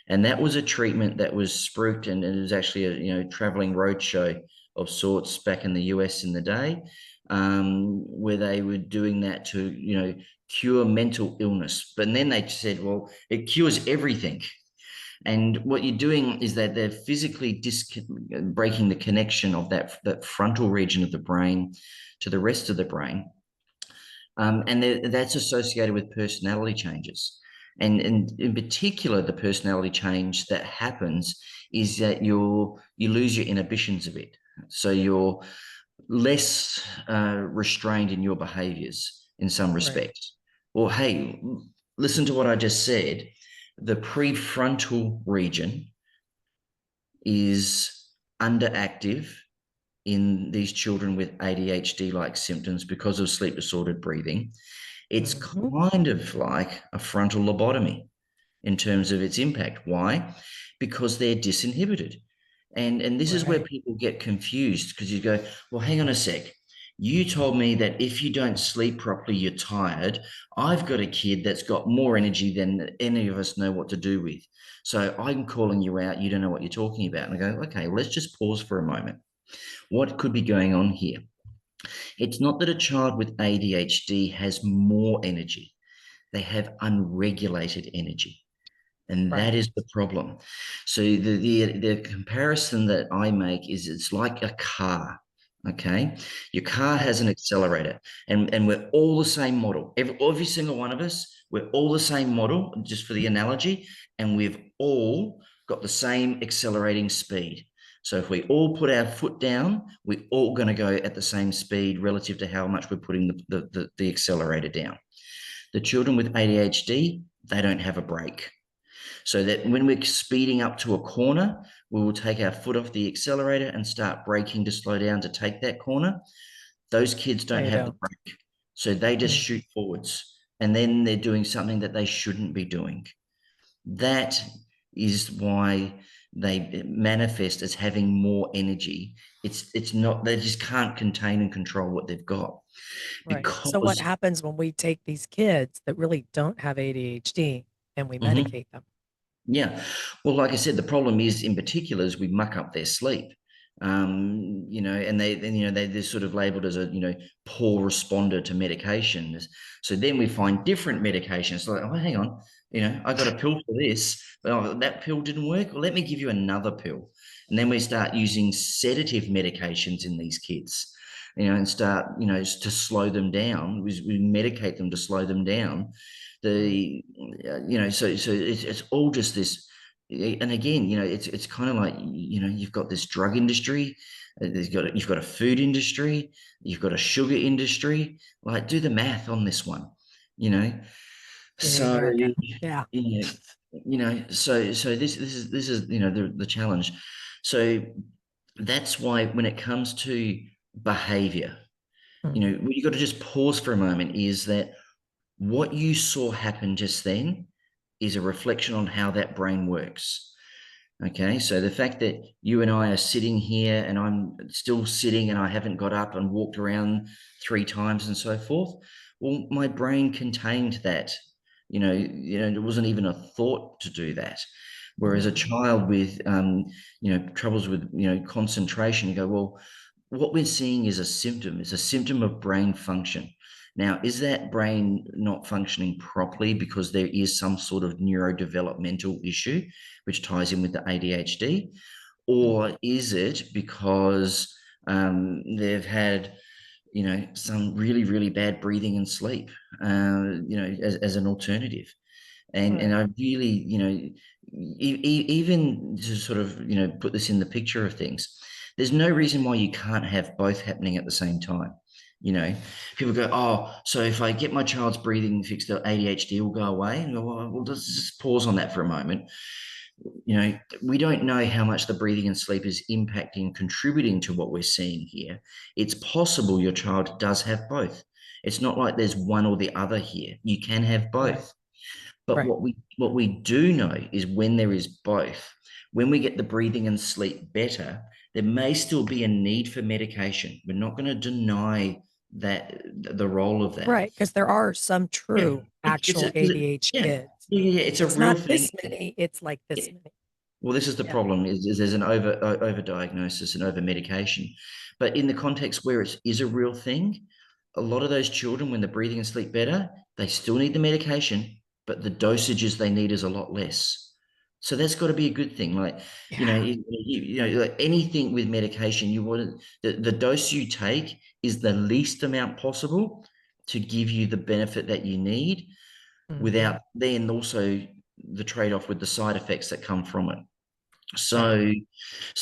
And that was a treatment that was spruiked, and it was actually a traveling roadshow of sorts back in the US in the day, where they were doing that to cure mental illness. But then they said, well, it cures everything. And what you're doing is that they're physically breaking the connection of that frontal region of the brain to the rest of the brain. And that's associated with personality changes. And in particular, the personality change that happens is that you lose your inhibitions a bit. So you're less restrained in your behaviors in some Right. respects. Or, hey, listen to what I just said. The prefrontal region is underactive in these children with ADHD like symptoms because of sleep disordered breathing. It's Mm-hmm. kind of like a frontal lobotomy in terms of its impact. Why? Because they're disinhibited. And this is where Right. people get confused because you go, well, hang on a sec. You told me that if you don't sleep properly, you're tired. I've got a kid that's got more energy than any of us know what to do with. So I'm calling you out. You don't know what you're talking about. And I go, okay, well, let's just pause for a moment. What could be going on here? It's not that a child with ADHD has more energy, they have unregulated energy. And that Right. is the problem. So the comparison that I make is it's like a car. Okay. Your car Okay. has an accelerator, and we're all the same model. Every single one of us, we're all the same model, just for the analogy, and we've all got the same accelerating speed. So if we all put our foot down, we're all going to go at the same speed relative to how much we're putting the accelerator down. The children with ADHD, they don't have a brake. So that when we're speeding up to a corner, we will take our foot off the accelerator and start braking to slow down to take that corner. Those kids don't They have the don't. brake. So they just Mm-hmm. shoot forwards. And then they're doing something that they shouldn't be doing. That is why they manifest as having more energy. It's not, they just can't contain and control what they've got. Right. So what because happens when we take these kids that really don't have ADHD and we Mhm. medicate them? Yeah. Well, like I said, the problem is in particular is we muck up their sleep. And they're sort of labeled as a, poor responder to medications. So then we find different medications. Like, oh, hang on, I got a pill for this. Oh, that pill didn't work. Well, let me give you another pill. And then we start using sedative medications in these kids, and start, to slow them down. We medicate them to slow them down. Mm. So it's all just this. And again, it's kind of like, you've got this drug industry, you've got a food industry, you've got a sugar industry. Like, do the math on this one, you know. In So America. Yeah. you so this is the challenge. So that's why when it comes to behavior, Mm. what you got to just pause for a moment is that what you saw happen just then is a reflection on how that brain works. Okay, so the fact that you and I are sitting here and I'm still sitting and I haven't got up and walked around 3 times and so forth, well, my brain contained that. There wasn't even a thought to do that. Whereas a Mm. child with, troubles with, concentration, you go, well, what we're seeing is a symptom. It's a symptom of brain function. Now, is that brain not functioning properly because there is some sort of neurodevelopmental issue, which ties in with the ADHD? Mm. Or is it because they've had, some really, really bad breathing and sleep, as an alternative? And Right. I really, even to sort of, put this in the picture of things, there's no reason why you can't have both happening at the same time. People go, oh, so if I get my child's breathing fixed, the ADHD will go away. And go, well, let's just pause on that for a moment. We don't know how much the breathing and sleep is impacting, contributing to what we're seeing here. It's possible your child does have both. It's not like there's one or the other here. You can have Right. both. But Right. what we do know is when there is both, when we get the breathing and sleep better, there may still be a need for medication. We're not going to deny that the role of that. Right. Because there are some Yeah, true it's actual a, ADH yeah, kids. yeah, it's a It's real not thing. this many, it's like Yeah. this many. Well, this is the Yeah. problem: is there's an overdiagnosis and over medication, but in the context where it is a real thing, a lot of those children, when they're breathing and sleep better, they still need the medication, but the dosages they need is a lot less. So that's got to be a good thing. Like, Yeah. like anything with medication, you want the dose you take is the least amount possible to give you the benefit that you need, Hmm. without then also the trade-off with the side effects that come from it. Right. So,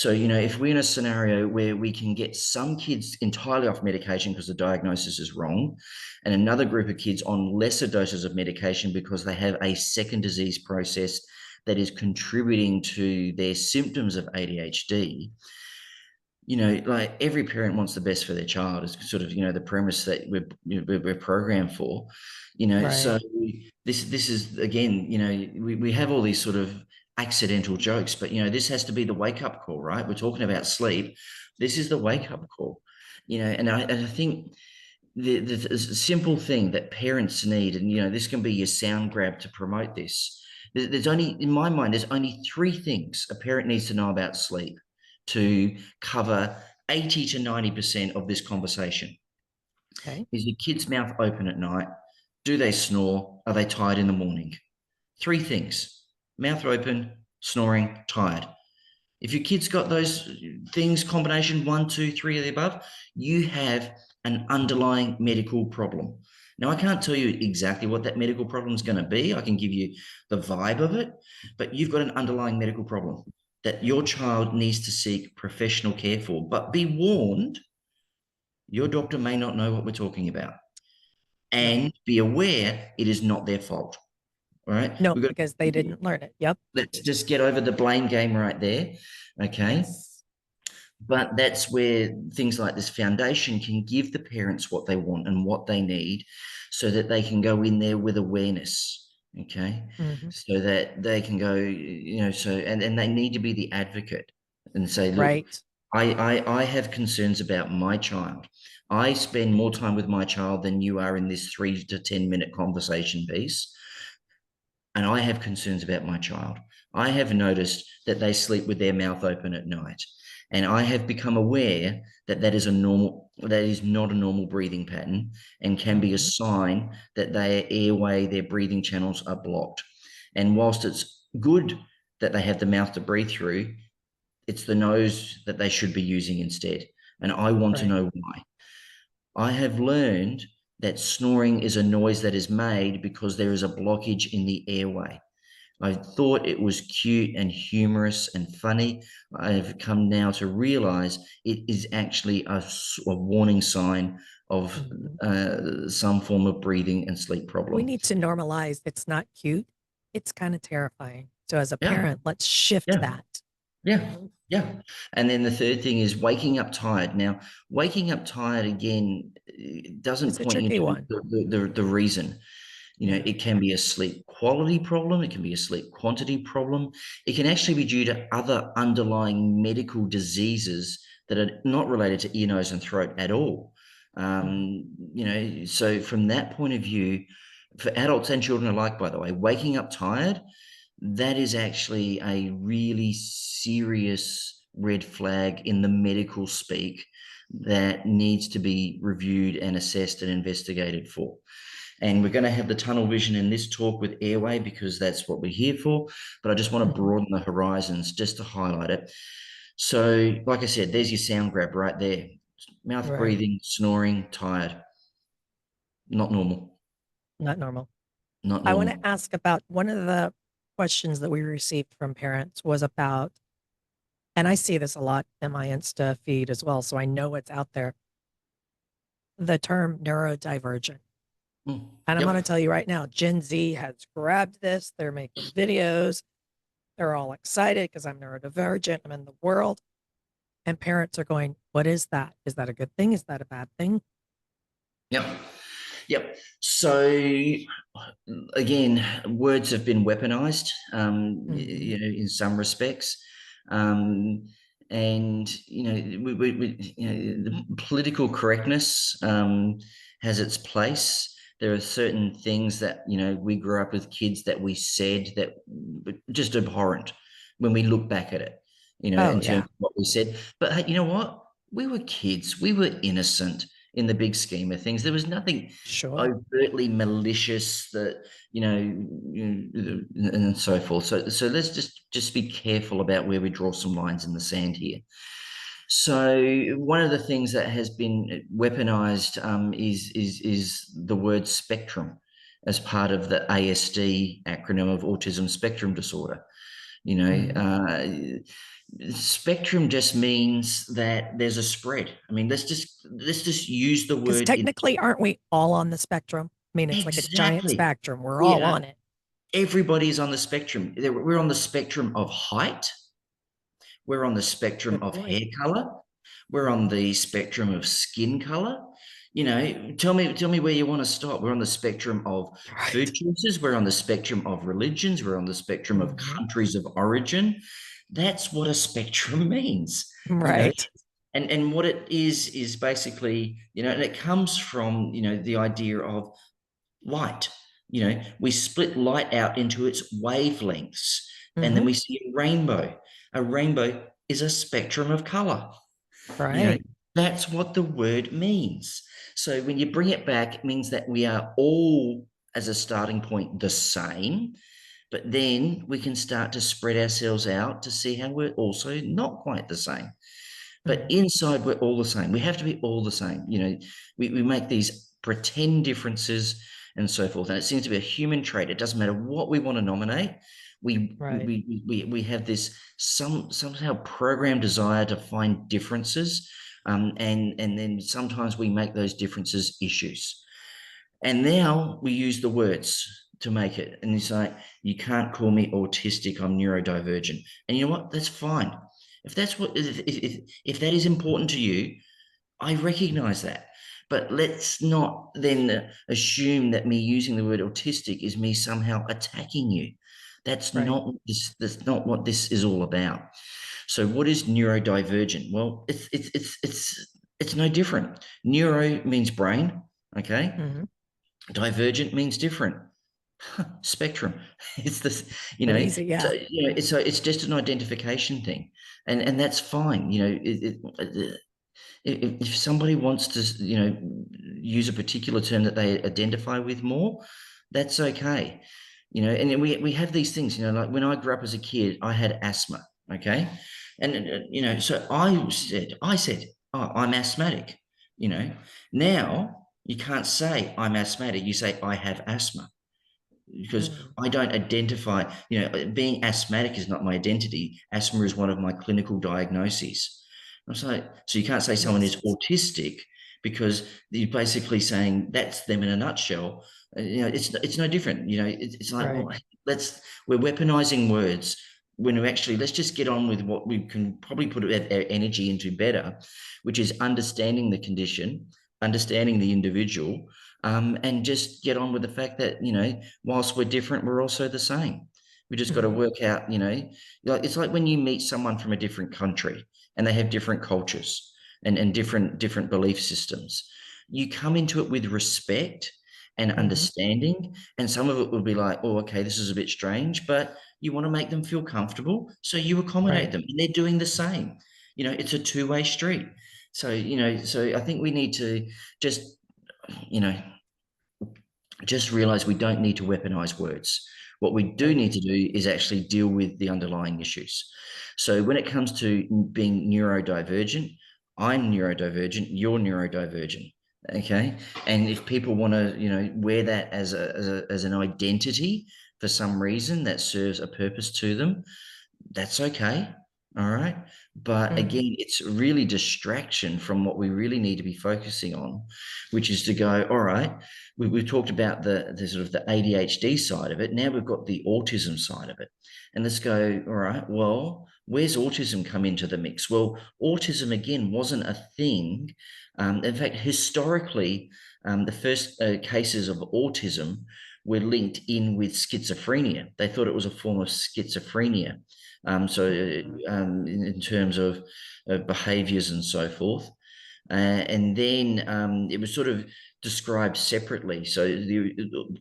if we're in a scenario where we can get some kids entirely off medication because the diagnosis is wrong, and another group of kids on lesser doses of medication because they have a second disease process that is contributing to their symptoms of ADHD, like every parent wants the best for their child is sort of, the premise that we're programmed for, Right. so this is again, we have all these sort of accidental jokes, but this has to be the wake up call, right? We're talking about sleep. This is the wake up call, and I think the simple thing that parents need, and this can be your sound grab to promote this. There's only, in my mind, there's only 3 things a parent needs to know about sleep to cover 80 to 90% of this conversation. Okay. Is your kid's mouth open at night? Do they snore? Are they tired in the morning? 3 things: mouth open, snoring, tired. If your kid's got those things, combination 1, 2, 3 of the above, you have an underlying medical problem. Now, I can't tell you exactly what that medical problem is going to be. I can give you the vibe of it, but you've got an underlying medical problem that your child needs to seek professional care for. But be warned, your doctor may not know what we're talking about. No. And be aware it is not their fault. All right. No, We've got because they didn't learn it. Yep. Let's just get over the blame game right there. Okay. Yes. But that's where things like this foundation can give the parents what they want and what they need so that they can go in there with awareness. Okay. Hmm. So that they can go, and they need to be the advocate and say, look, Right. I have concerns about my child. I spend more time with my child than you are in this 3 to 10 minute conversation piece. And I have concerns about my child. I have noticed that they sleep with their mouth open at night. And I have become aware that that is not a normal breathing pattern and can be a Mhm. sign that their airway, their breathing channels are blocked. And whilst it's good that they have the mouth to breathe through, it's the nose that they should be using instead. And I want to Right. know why. I have learned that snoring is a noise that is made because there is a blockage in the airway. I thought it was cute and humorous and funny. I have come now to realize it is actually a warning sign of Mhm. some form of breathing and sleep We problem. need to normalize it's not cute. It's kind of terrifying. So as a Yeah, parent, let's shift yeah. that. Yeah, yeah. And then the third thing is waking up tired. Now, waking up tired again doesn't It's a point you tricky to one. the reason. You know, Yeah. it can be a sleep quality problem, it can be a sleep quantity problem. It can actually be due to other underlying medical diseases that are not related to ear, nose, and throat at all. Mhm. You know, so from that point of view, for adults and children alike, by the way, waking up tired, that is actually a really serious red flag in the medical speak that needs to be reviewed and assessed and investigated for. And we're going to have the tunnel vision in this talk with Airway because that's what we're here for. But I just want to Mhm. broaden the horizons just to highlight it. So, like I said, there's your sound grab right there. Mouth Right. breathing, snoring, tired. Not normal. Not normal. Not I want to normal. ask about one of the questions that we received from parents was about, and I see this a lot in my Insta feed as well, so I know it's out there, the term neurodivergent. And I'm going to Yep. tell you right now, Gen Z has grabbed this. They're making videos. They're all excited because I'm neurodivergent. I'm in the world. And parents are going, what is that? Is that a good thing? Is that a bad thing? Yep. Yep. So again, words have been weaponized, Hmm. in some respects. Um, and, the political correctness has its place. There are certain things that, we grew up with kids that we said that were just abhorrent when we look back at it, Oh, in terms yeah, of what we said. But hey, you know what? We were kids. We were innocent in the big scheme of things. There was nothing sure. overtly malicious that and so forth. So let's just be careful about where we draw some lines in the sand here. So one of the things that has been weaponized is the word spectrum as part of the ASD acronym of autism spectrum disorder. You know, Hmm. spectrum just means that there's a spread. I mean, let's just use the Because word in technically, aren't we all on the spectrum? I mean, it's like a giant exactly. spectrum. We're We all are. on it. Everybody's on the spectrum. We're on the spectrum of height. We're on the spectrum Good of point. hair color. We're on the spectrum of skin color. Tell me where you want to stop. We're on the spectrum of food Right. choices. We're on the spectrum of religions. We're on the spectrum of Hmm. countries of origin. That's what a spectrum means, you know. Right. And what it is basically, and it comes from, the idea of light. We split light out into its wavelengths, and then Hmm. we see a rainbow. A rainbow is a spectrum of color. You know, Right. that's what the word means. So when you bring it back, it means that we are all, as a starting point, the same. But then we can start to spread ourselves out to see how we're also not quite the same. But Hmm. inside, we're all the same. We have to be all the same. We make these pretend differences and so forth. And it seems to be a human trait. It doesn't matter what we want to nominate. Right. We have this somehow programmed desire to find differences. And then sometimes we make those differences issues. And now we use the words to make it. And it's like, you can't call me autistic, I'm neurodivergent. And you know what? That's fine. If that is important to you, I recognize that. But let's not then assume that me using the word autistic is me somehow attacking you. That's Right. not what this is all about. So what is neurodivergent? Well, it's no different. Neuro means brain, okay? Mm-hmm. Divergent means different. Spectrum. It's this, So easy. so Yeah. it's just an identification thing, and that's fine. If somebody wants to, use a particular term that they identify with more, that's okay. And then we have these things, like when I grew up as a kid, I had asthma. Okay. And, so I said, oh, I'm asthmatic. Now you can't say I'm asthmatic. You say I have asthma because Mm. I don't identify, being asthmatic is not my identity. Asthma is one of my clinical diagnoses. So you can't say someone Makes is sense. autistic because you're basically saying that's them in a nutshell. It's no different. It's like, Right. well, we're weaponizing words when we actually, let's just get on with what we can probably put our energy into better, which is understanding the condition, understanding the individual, and just get on with the fact that, whilst we're different, we're also the same. We just got to Mm-hmm. work out, it's like when you meet someone from a different country and they have different cultures and different belief systems. You come into it with respect and Mm-hmm. understanding. And some of it will be like, oh, okay, this is a bit strange, but you want to make them feel comfortable. So you accommodate Right. them. And they're doing the same. It's a two-way street. So I think we need to just, you know, just realize we don't need to weaponize words. What we do Right. need to do is actually deal with the underlying issues. So when it comes to being neurodivergent, I'm neurodivergent, you're neurodivergent. Okay. And if people want to, wear that as an identity for some reason that serves a purpose to them, that's okay. All right. But Mm-hmm. again, it's really distraction from what we really need to be focusing on, which is to go, all right, we've talked about the sort of the ADHD side of it. Now we've got the autism side of it. And let's go, all right, well, where's autism come into the mix? Well, autism, again, wasn't a thing. In fact, historically, the first cases of autism were linked in with schizophrenia. They thought it was a form of schizophrenia. In terms of behaviors and so forth. And then it was sort of described separately. So the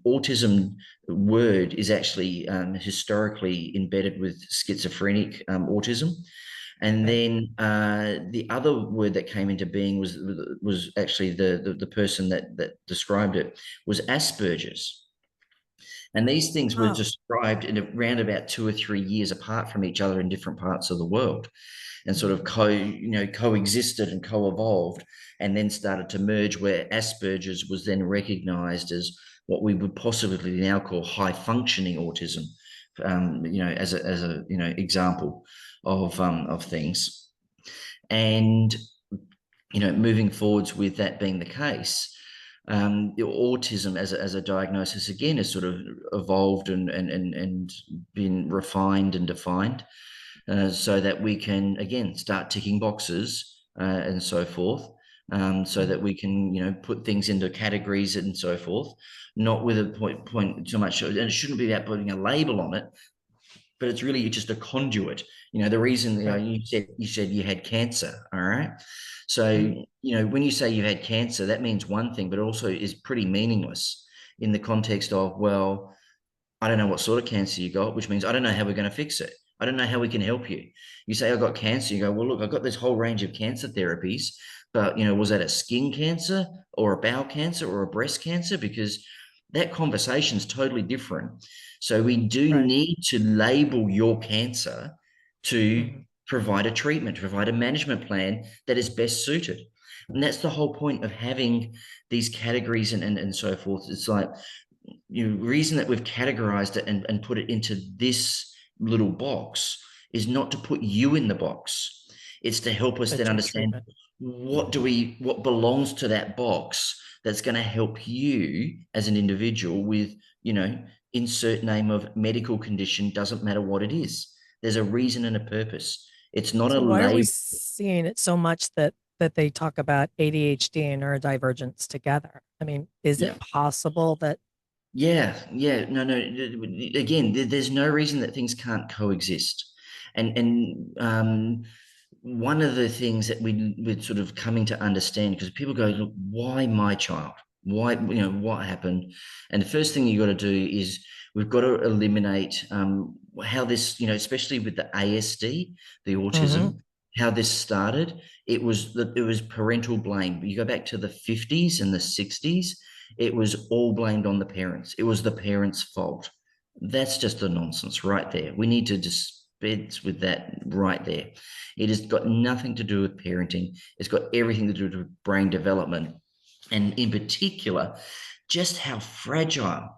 autism word is actually historically embedded with schizophrenic autism. And Okay. then the other word that came into being was actually the person that described it was Asperger's. And these things were Oh. described in around about 2 or 3 years apart from each other in different parts of the world, and sort of Mm-hmm. coexisted and co-evolved, and then started to merge, where Asperger's was then recognized as what we would possibly now call high functioning autism, as a example of things. And moving forwards with that being the case, autism as a diagnosis again has sort of evolved and been refined and defined, so that we can again start ticking boxes and so forth, so Mm-hmm. that we can put things into categories and so forth, not with a point too much, and it shouldn't be about putting a label on it, but it's really just a conduit. The reason Right. you said you had cancer, all right? So, Mm-hmm. when you say you had cancer, that means one thing, but also is pretty meaningless in the context of, well, I don't know what sort of cancer you got, which means I don't know how we're going to fix it. I don't know how we can help you. You say I got cancer, you go, well, look, I've got this whole range of cancer therapies, but was that a skin cancer or a bowel cancer or a breast cancer? Because that conversation is totally different. So we do Right. need to label your cancer to Mm-hmm. provide a treatment, to provide a management plan that is best suited. And that's the whole point of having these categories and so forth. It's like, reason that we've categorized it and put it into this little box is not to put you in the box. It's to help us then But your understand treatment. what belongs to that box that's going to help you as an individual with, insert name of medical condition, doesn't matter what it is. There's a reason and a purpose. It's not a So why are we label. seeing it so much that they talk about ADHD and neurodivergence together? I mean, is Yeah. it possible that Yeah, yeah, no, no. Again, there's no reason that things can't coexist. And one of the things that we're sort of coming to understand, because people go, look, why my child? Why, what happened? And the first thing you've got to do is we've got to eliminate how this, especially with the ASD, the autism, how this started. It was parental blame. You go back to the 50s and the 60s, it was all blamed on the parents. It was the parents' fault. That's just a nonsense right there. We need to dispense with that right there. It has got nothing to do with parenting. It's got everything to do with brain development. And in particular, just how fragile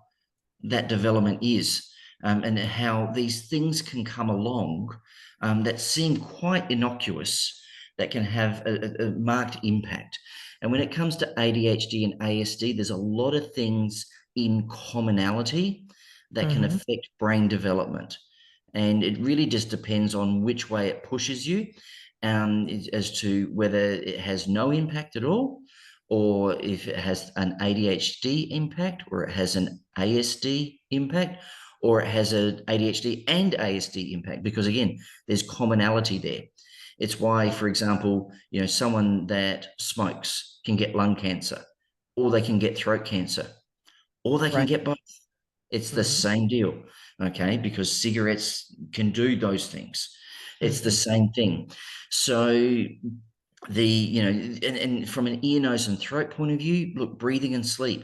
that development is, and how these things can come along that seem quite innocuous, that can have a marked impact. And when it comes to ADHD and ASD, there's a lot of things in commonality that can affect brain development. And it really just depends on which way it pushes you, as to whether it has no impact at all, or if it has an ADHD impact, or it has an ASD impact, or it has an ADHD and ASD impact, because again, there's commonality there. It's why, for example, someone that smokes can get lung cancer, or they can get throat cancer, or they can Right. get both. It's the same deal, okay? Because cigarettes can do those things. It's the same thing. So and from an ear, nose, and throat point of view, look, breathing and sleep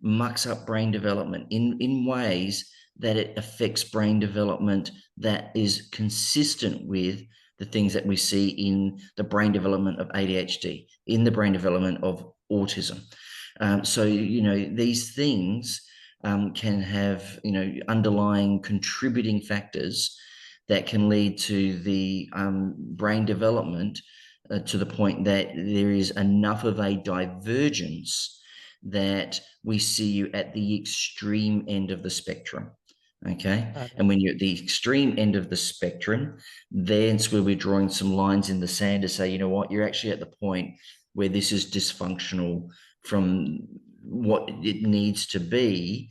mucks up brain development in ways that it affects brain development that is consistent with the things that we see in the brain development of ADHD, in the brain development of autism. So these things can have underlying contributing factors that can lead to the brain development to the point that there is enough of a divergence that we see you at the extreme end of the spectrum. Okay. And when you're at the extreme end of the spectrum, that's where we're drawing some lines in the sand to say, you know what, you're actually at the point where this is dysfunctional from what it needs to be.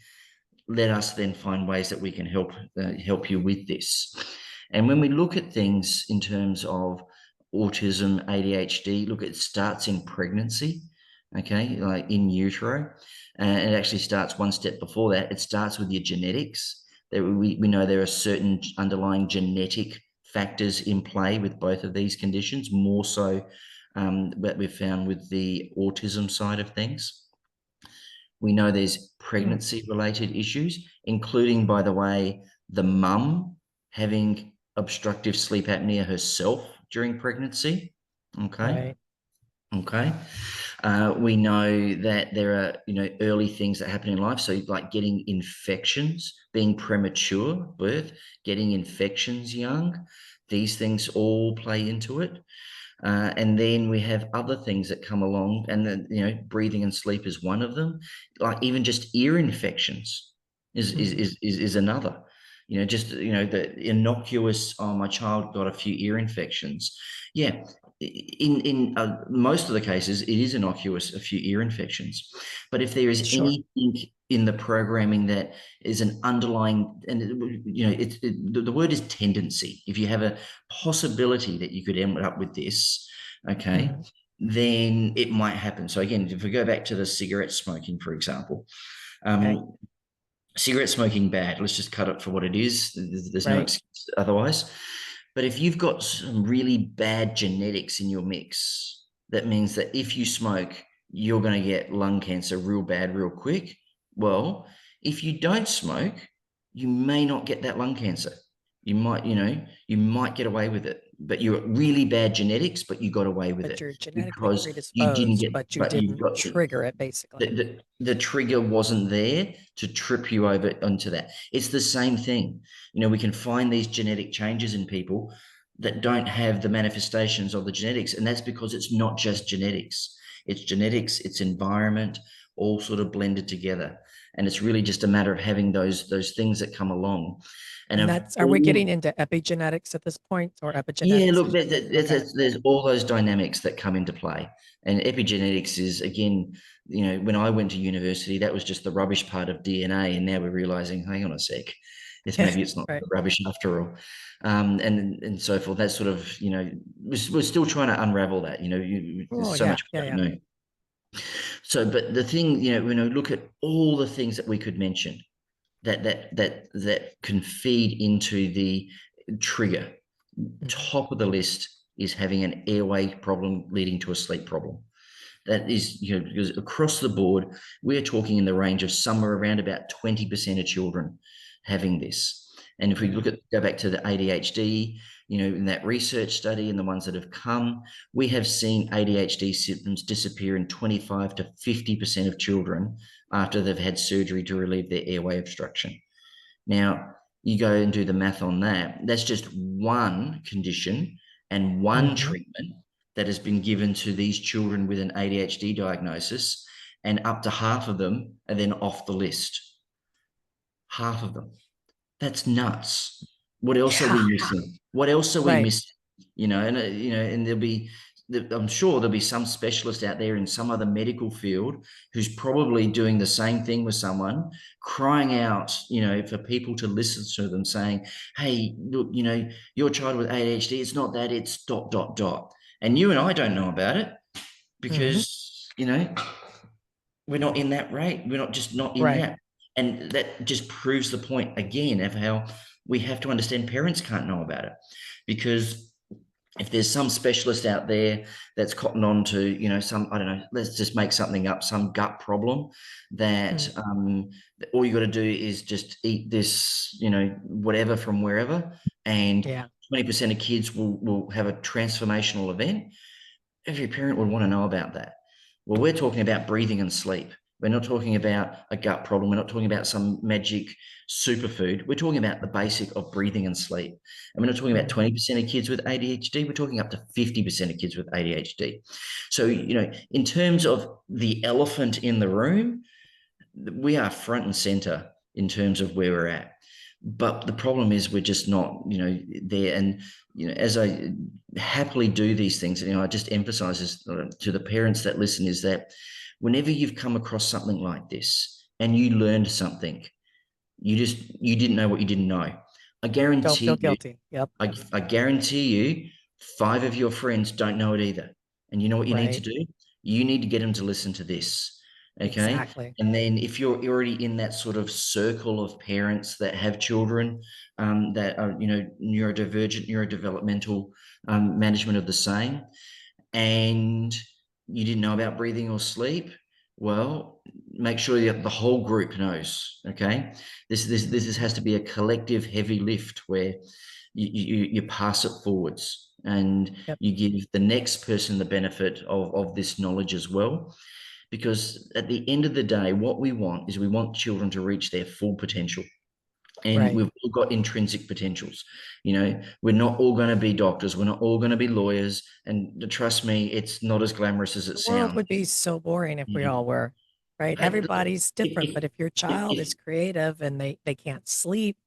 Let us then find ways that we can help you with this. And when we look at things in terms of autism, ADHD, look, it starts in pregnancy, okay, like in utero. And it actually starts one step before that. It starts with your genetics. We know there are certain underlying genetic factors in play with both of these conditions, more so that we've found with the autism side of things. We know there's pregnancy-related issues, including, by the way, the mum having obstructive sleep apnea herself during pregnancy. Okay. Right. Okay. We know that there are, early things that happen in life. So like getting infections, being premature birth, getting infections young, these things all play into it. And then we have other things that come along, and then, breathing and sleep is one of them. Like even just ear infections is another. The innocuous, oh, my child got a few ear infections. Yeah, in most of the cases, it is innocuous, a few ear infections. But if there is anything in the programming that is an underlying, and the word is tendency. If you have a possibility that you could end up with this, okay, then it might happen. So again, if we go back to the cigarette smoking, for example, cigarette smoking, bad. Let's just cut it for what it is. There's no excuse otherwise. But if you've got some really bad genetics in your mix, that means that if you smoke, you're going to get lung cancer real bad, real quick. Well, if you don't smoke, you may not get that lung cancer. You might get away with it, but you're really bad genetics, but you got away with it You're genetically because you didn't predisposed, get, but you but you've didn't got trigger it, basically. the trigger wasn't there to trip you over onto that. It's the same thing. We can find these genetic changes in people that don't have the manifestations of the genetics, and that's because it's not just genetics. It's genetics, it's environment, all sort of blended together. And it's really just a matter of having those things that come along. And are we getting into epigenetics at this point, or Yeah, epigenetics? look, there's all those dynamics that come into play. And epigenetics is, again, when I went to university, that was just the rubbish part of DNA. And now we're realizing, hang on a sec, maybe it's not Right. rubbish after all, and so forth. That sort of, we're still trying to unravel that. Oh There's so yeah, much we yeah, don't yeah. know. So, but the thing, when I look at all the things that we could mention that can feed into the trigger, Mhm. top of the list is having an airway problem leading to a sleep problem. That is, because across the board, we're talking in the range of somewhere around about 20% of children having this. And if we Yeah. go back to the ADHD, in that research study and the ones that have come, we have seen ADHD symptoms disappear in 25 to 50% of children after they've had surgery to relieve their airway obstruction. Now, you go and do the math on that. That's just one condition and one Hmm. treatment that has been given to these children with an ADHD diagnosis, and up to half of them are then off the list. Half of them. That's nuts. What else are Yeah. we missing? What else are we Right. missing? And I'm sure there'll be some specialist out there in some other medical field who's probably doing the same thing with someone, crying out, for people to listen to them, saying, "Hey, look, your child with ADHD, it's not that, it's dot dot dot." And you and I don't know about it Hmm. because we're not in that rate. We're not just not in Right. that. And that just proves the point again of how we have to understand parents can't know about it. Because if there's some specialist out there that's cotton on to, I don't know, let's just make something up, some gut problem that Mm. all you got to do is just eat this, whatever from wherever, and Yeah. 20% of kids will have a transformational event. Every parent would want to know about that. Well, we're talking about breathing and sleep. We're not talking about a gut problem. We're not talking about some magic superfood. We're talking about the basic of breathing and sleep. And we're not talking about Hmm. 20% of kids with ADHD. We're talking up to 50% of kids with ADHD. So, in terms of the elephant in the room, we are front and center in terms of where we're at. But the problem is we're just not, there. And, as I happily do these things, I just emphasize this to the parents that listen, is that whenever you've come across something like this and you learned something, you didn't know what you didn't know. I Don't feel guarantee you, guilty. Yep. I guarantee you, 5 of your friends don't know it either. And you know what you need to Right. do? You need to get them to listen to this. Okay. Exactly. And then if you're already in that sort of circle of parents that have children that are, neurodivergent, neurodevelopmental management of the same, and you didn't know about breathing or sleep, well, make sure that the whole group knows. Okay. This has to be a collective heavy lift where you pass it forwards and Yep. you give the next person the benefit of this knowledge as well. Because at the end of the day, what we want is we want children to reach their full potential. And Right. we've all got intrinsic potentials. We're not all going to be doctors. We're not all going to be lawyers. And trust me, it's not as glamorous as it The world sounds. would be so boring if we Yeah. all were, right? I- Everybody's different, if, but if your child if, is creative and they can't sleep,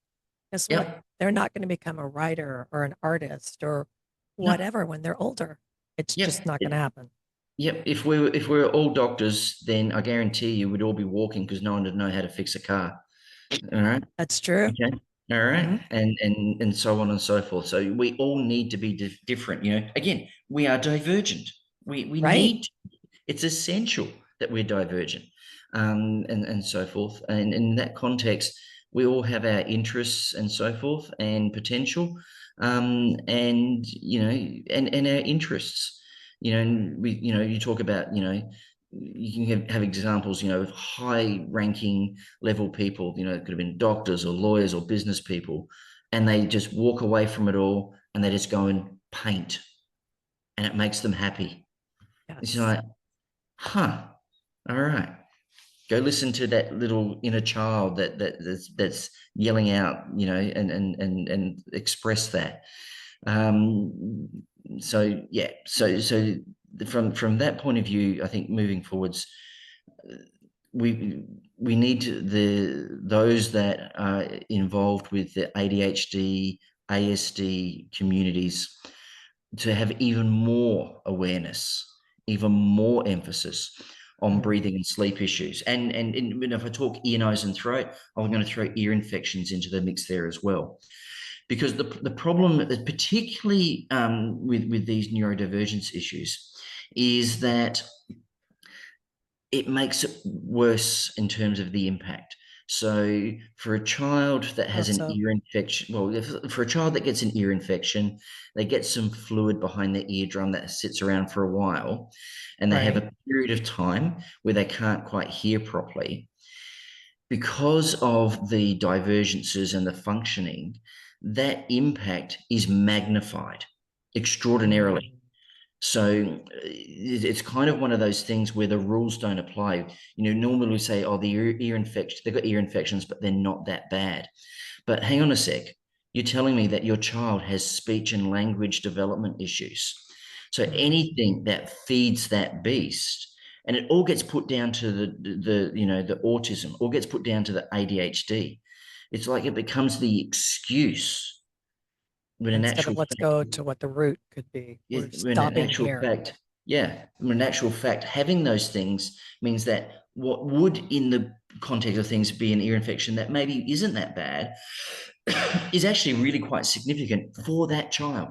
guess what? yep. They're not going to become a writer or an artist or No. whatever when they're older. It's just Yep. not going to happen. Yep. If we're all doctors, then I guarantee you we'd all be walking because no one would know how to fix a car. All right. That's true. Okay. All Hmm. right. And so on and so forth. So we all need to be different. Again, we are divergent. We Right. need, it's essential that we're divergent, and so forth. And in that context, we all have our interests and so forth and potential, and and our interests. And you talk about, you can have examples, of high ranking level people, it could have been doctors or lawyers or business people, and they just walk away from it all and they just go and paint, and it makes them happy. It's Yes. like, huh, all right. Go listen to that little inner child that's yelling out, and express that. Um, so yeah, so from that point of view, I think moving forwards, we we need those that are involved with the ADHD, ASD communities to have even more awareness, even more emphasis on Mm. breathing and sleep issues. And if I talk ear, nose, and throat, I'm going to throw ear infections into the mix there as well. Because the problem, particularly with these neurodivergence issues, is that it makes it worse in terms of the impact. So for a child that How has an so? ear infection, for a child that gets an ear infection, they get some fluid behind their eardrum that sits around for a while, and they have Right. a period of time where they can't quite hear properly. Because of the divergences and the functioning, that impact is magnified extraordinarily. Mm. So it's kind of one of those things where the rules don't apply. Normally we say, oh, the ear infection, they've got ear infections, but they're not that bad. But hang on a sec. You're telling me that your child has speech and language development issues. So Mm. anything that feeds that beast, and it all gets put down to the autism, all gets put down to the ADHD. It's like it becomes the excuse when in Instead of actual let's fact, go to what the root could be. yeah, We're when in stopping actual here. fact, yeah, when in actual fact, having those things means that what would, in the context of things, be an ear infection that maybe isn't that bad, is actually really quite significant for that child.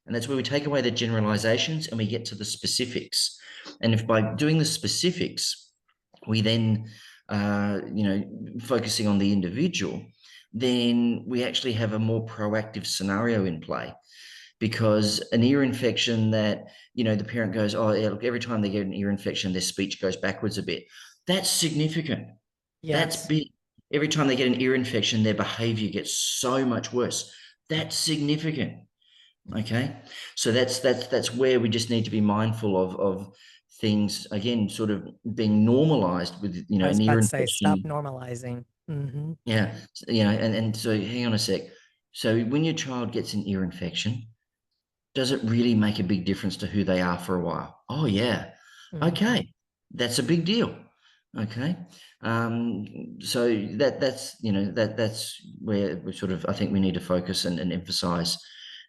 And that's where we take away the generalizations and we get to the specifics. And if by doing the specifics, we then, focusing on the individual, then we actually have a more proactive scenario in play. Because an ear infection that, the parent goes, oh, yeah, look, every time they get an ear infection, their speech goes backwards a bit. That's significant. That's Yes. big. Every time they get an ear infection, their behavior gets so much worse. That's significant. Okay. So that's where we just need to be mindful of things, again, sort of being normalized with, I was an ear about to say, stop infection. normalizing. Hmm. Yeah. And so hang on a sec. So when your child gets an ear infection, does it really make a big difference to who they are for a while? Oh, yeah. Hmm. Okay. That's a big deal. Okay. So that's where we sort of, I think we need to focus and emphasize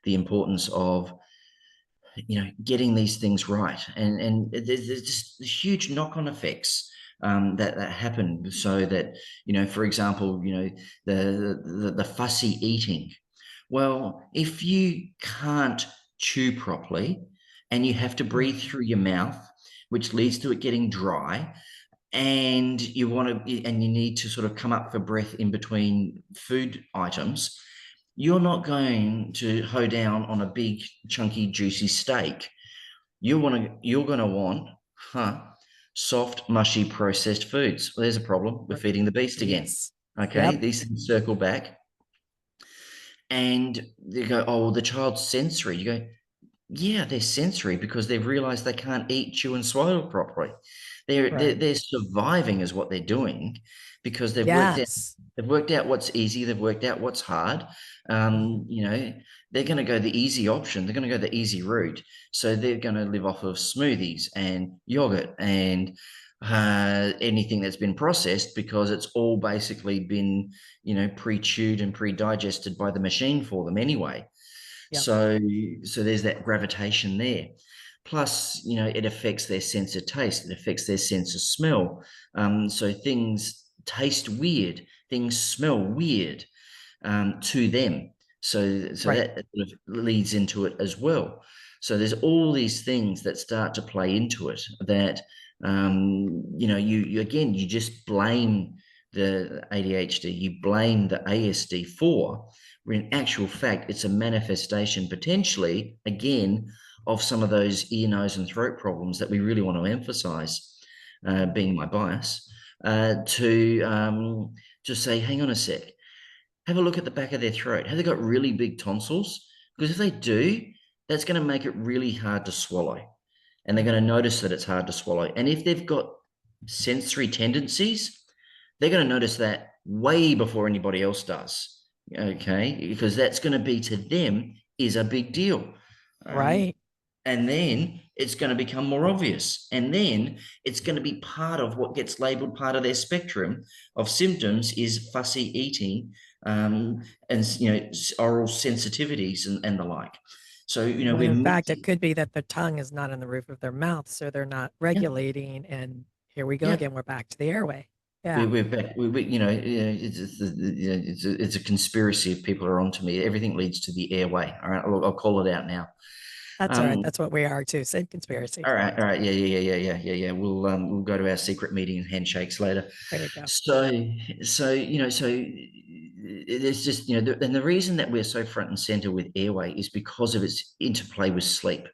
the importance of, getting these things right. And there's just huge knock-on effects that happen. So that, for example, the fussy eating. Well, if you can't chew properly and you have to breathe Hmm. through your mouth, which leads to it getting dry, and you need to sort of come up for breath in between food items, you're not going to hoe down on a big, chunky, juicy steak. You're going to want, soft, mushy, processed foods. Well, there's a problem. We're feeding the beast again. Yes. Okay, Yep. these things circle back, and they go, oh, well, the child's sensory. You go, yeah, they're sensory because they've realized they can't eat, chew, and swallow properly. Right. They're surviving is what they're doing, because Yes. they've worked out what's easy, they've worked out what's hard. Hmm. They're going to go the easy option, they're going to go the easy route. So they're going to live off of smoothies and yogurt and anything that's been processed, because it's all basically been, pre-chewed and pre-digested by the machine for them anyway. Yep. So there's that gravitation there. Plus, it affects their sense of taste. It affects their sense of smell. So things taste weird. Things smell weird to them. So Right. that sort of leads into it as well. So there's all these things that start to play into it that, you again, you just blame the ADHD, you blame the ASD for, when in actual fact, it's a manifestation potentially, again, of some of those ear, nose, and throat problems that we really want to emphasize, being my bias, to just say, hang on a sec, have a look at the back of their throat. Have they got really big tonsils? Because if they do, that's going to make it really hard to swallow. And they're going to Hmm. notice that it's hard to swallow. And if they've got sensory tendencies, they're going to notice that way before anybody else does. Okay. Because that's going to be, to them, is a big deal. Um, Right. and then it's going to become more obvious. And then it's going to be part of what gets labeled part of their spectrum of symptoms is fussy eating, and oral sensitivities and the like. So When we're in fact, it mixing. could be that the tongue is not in the roof of their mouth, so they're not Yeah, regulating and Here we go Yeah. again. We're back to the airway. Yeah, We're back. It's a conspiracy if people are onto me. Everything leads to the airway. All right, I'll call it out now. that's all right. Um, That's what we are too. Same conspiracy. all right, yeah. We'll go to our secret meeting and handshakes later. There you go. So it's just and the reason that we're so front and center with airway is because of its interplay with sleep.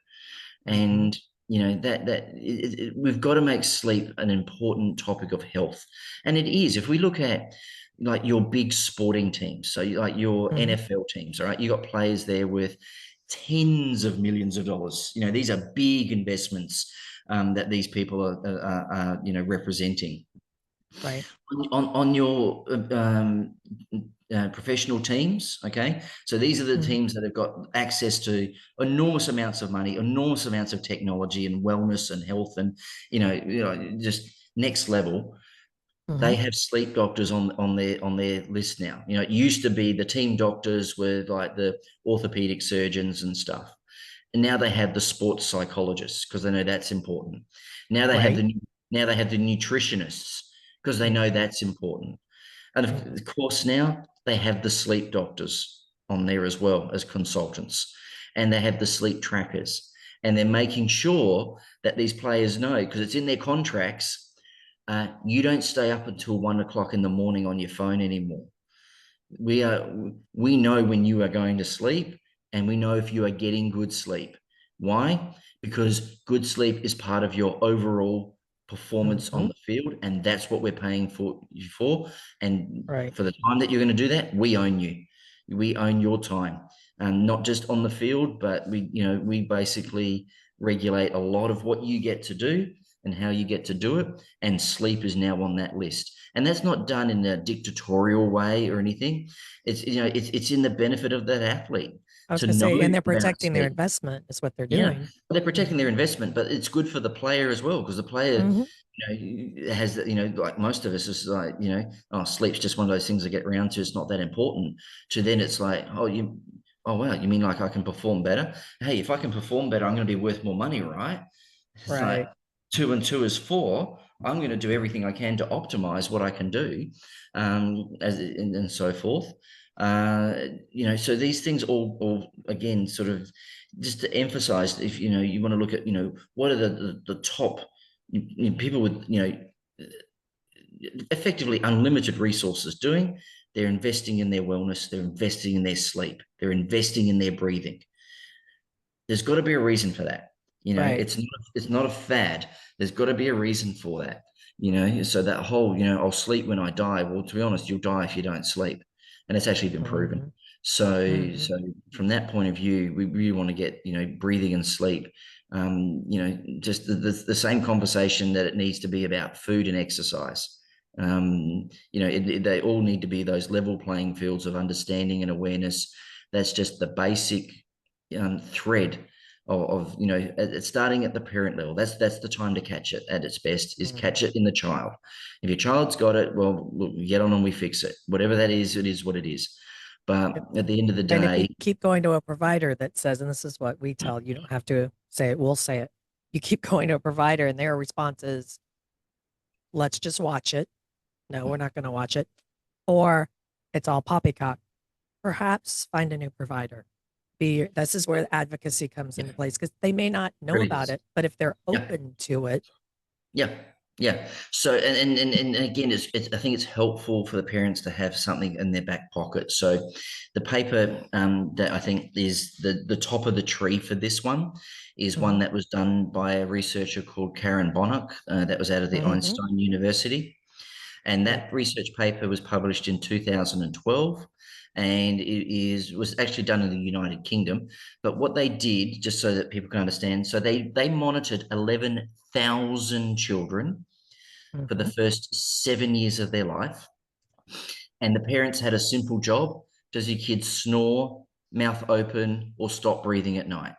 Hmm. And we've got to make sleep an important topic of health, and it is. If we look at like your big sporting teams, so like your Hmm. NFL teams, all right, you got players there worth tens of millions of dollars. These are big investments that these people are representing Right. on your professional teams. Okay, so these are the Hmm. teams that have got access to enormous amounts of money, enormous amounts of technology and wellness and health, and just next level. Hmm. They have sleep doctors on their list now. It used to be the team doctors were like the orthopedic surgeons and stuff, and now they have the sports psychologists because they know that's important. Now they have Right. the now they have the nutritionists because they know Hmm. that's important. And Hmm. of course, now they have the sleep doctors on there as well as consultants, and they have the sleep trackers, and they're making sure that these players know because it's in their contracts. You don't stay up until 1 o'clock in the morning on your phone anymore. We know when you are going to sleep, and we know if you are getting good sleep. Why? Because good sleep is part of your overall performance on Hmm. the field, and that's what we're paying for you for. And Right. for the time that you're going to do that, we own you. We own your time, and not just on the field, but we basically regulate a lot of what you get to do and how you get to do it. And sleep is now on that list. And that's not done in a dictatorial way or anything. It's in the benefit of that athlete I was to going to know say, and they're about protecting their sleep. investment is what they're Yeah, doing. well, they're protecting their Hmm. investment, but it's good for the player as well because the player, Hmm. has like most of us is like, oh, sleep's just one of those things I get around to. It's not that important. To then it's like, oh wow, you mean like I can perform better? Hey, if I can perform better, I'm going to be worth more money, right? It's like Right. two and two is four. I'm going to do everything I can to optimize what I can do, and so forth. So these things all again sort of just to emphasize, if you want to look at what are the top people with effectively unlimited resources doing. They're investing in their wellness. They're investing in their sleep. They're investing in their breathing. There's got to be a reason for that. Right. It's not a fad. There's got to be a reason for that. So that whole I'll sleep when I die. Well, to be honest, you'll die if you don't sleep, and it's actually been proven. Hmm. So Hmm. from that point of view, we really want to get breathing and sleep. Just the same conversation that it needs to be about food and exercise. They all need to be those level playing fields of understanding and awareness. That's just the basic thread of starting at the parent level. That's the time to catch it at its best, is catch Hmm. it in the child. If your child's got it, well, look, we get on and we fix it. Whatever that is, it is what it is. But Yep. at the end of the And if you day, keep going to a provider that says, and this is what we tell you, don't have to say it, we'll say it. You keep going to a provider and their response is, let's just watch it. No, we're not going to watch it. Or it's all poppycock. Perhaps find a new provider. This is where advocacy comes yeah, into place because they may not know really about is. it, but if they're Yeah. open to it, Yeah, yeah. So and again, I think it's helpful for the parents to have something in their back pocket. So the paper that I think is the top of the tree for this one is one mhm, that was done by a researcher called Karen Bonnock, that was out of the mhm, Einstein University. And yep, that research paper was published in 2012, and was actually done in the United Kingdom. But what they did, just so that people can understand, so they monitored 11,000 children for the mhm, first 7 years of their life, and the parents had a simple job: does your kid snore, mouth open, or stop breathing at night?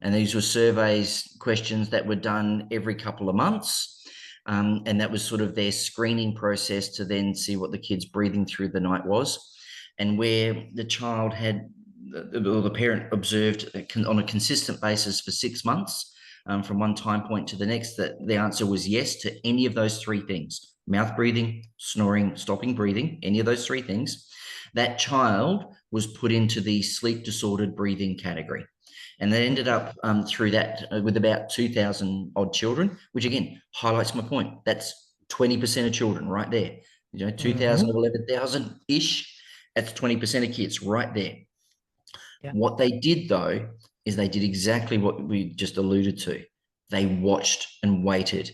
And these were surveys, questions that were done every couple of months. And that was sort of their screening process to then see what the kid's breathing through the night was. And where the child had, or the parent observed on a consistent basis for 6 months, from one time point to the next, that the answer was yes to any of those three things: mouth breathing, snoring, stopping breathing, any of those three things, that child was put into the sleep disordered breathing category. And they ended up through that with about 2,000 odd children, which again highlights my point. That's 20% of children right there. 2,000 of 11,000-ish, that's 20% of kids right there. Yeah. What they did, though, is they did exactly what we just alluded to. They watched and waited,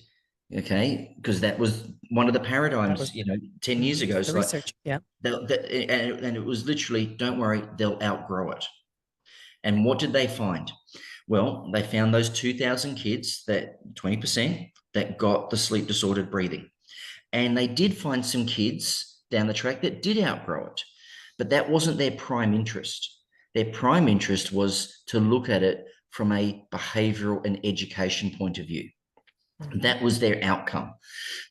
okay? Because that was one of the paradigms, 10 years ago. The research, yeah. And it was literally, don't worry, they'll outgrow it. And what did they find? Well, they found those 2,000 kids, that 20%, that got the sleep disordered breathing. And they did find some kids down the track that did outgrow it, but that wasn't their prime interest. Their prime interest was to look at it from a behavioral and education point of view. That was their outcome.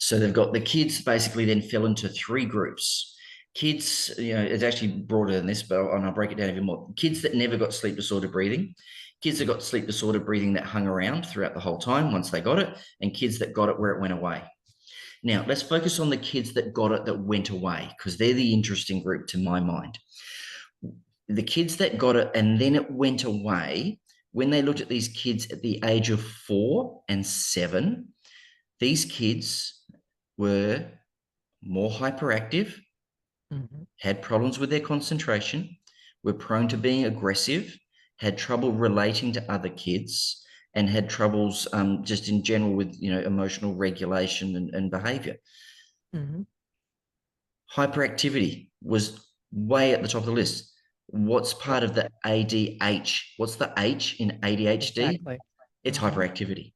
So they've got the kids basically then fell into three groups. Kids, it's actually broader than this, but I'll break it down even more. Kids that never got sleep disordered breathing, kids that got sleep disordered breathing that hung around throughout the whole time once they got it, and kids that got it where it went away. Now, let's focus on the kids that got it that went away, because they're the interesting group to my mind. The kids that got it and then it went away, when they looked at these kids at the age of 4 and 7, these kids were more hyperactive, had problems with their concentration, were prone to being aggressive, had trouble relating to other kids, and had troubles just in general with, emotional regulation and behavior. Hyperactivity was way at the top of the list. What's part of the ADH? What's the H in ADHD? Exactly. It's hyperactivity.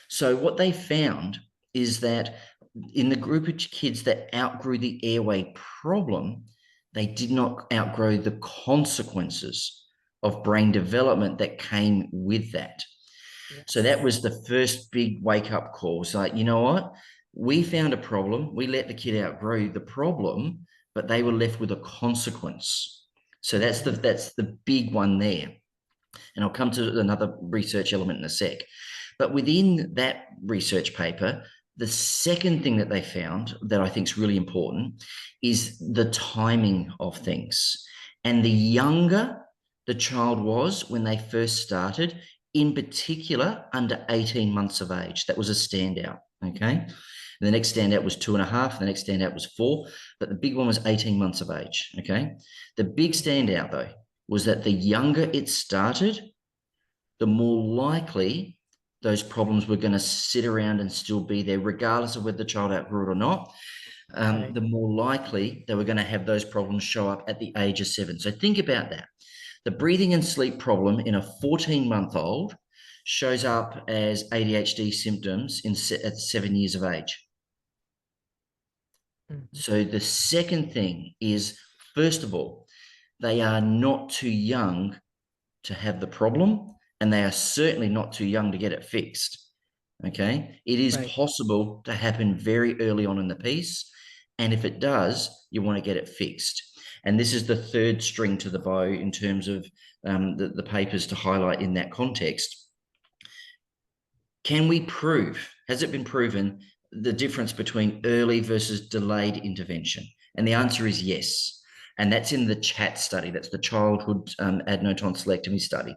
So what they found is that in the group of kids that outgrew the airway problem, they did not outgrow the consequences of brain development that came with that. Yes. So that was the first big wake-up call. It's like, you know what? We found a problem. We let the kid outgrow the problem, but they were left with a consequence. So that's the big one there. And I'll come to another research element in a sec. But within that research paper, the second thing that they found that I think is really important is the timing of things. And the younger the child was when they first started, in particular under 18 months of age, that was a standout, okay? The next standout was 2.5. The next standout was 4. But the big one was 18 months of age, okay? The big standout, though, was that the younger it started, the more likely those problems were going to sit around and still be there, regardless of whether the child outgrew it or not. The more likely they were going to have those problems show up at the age of 7. So think about that. The breathing and sleep problem in a 14-month-old shows up as ADHD symptoms at 7 years of age. So the second thing is, first of all, they are not too young to have the problem, and they are certainly not too young to get it fixed, okay? It is possible to happen very early on in the piece, and if it does, you want to get it fixed. And this is the third string to the bow in terms of the papers to highlight in that context. Can we prove, has it been proven, the difference between early versus delayed intervention? And the answer is yes. And that's in the CHAT study. That's the Childhood Adenotonsillectomy study,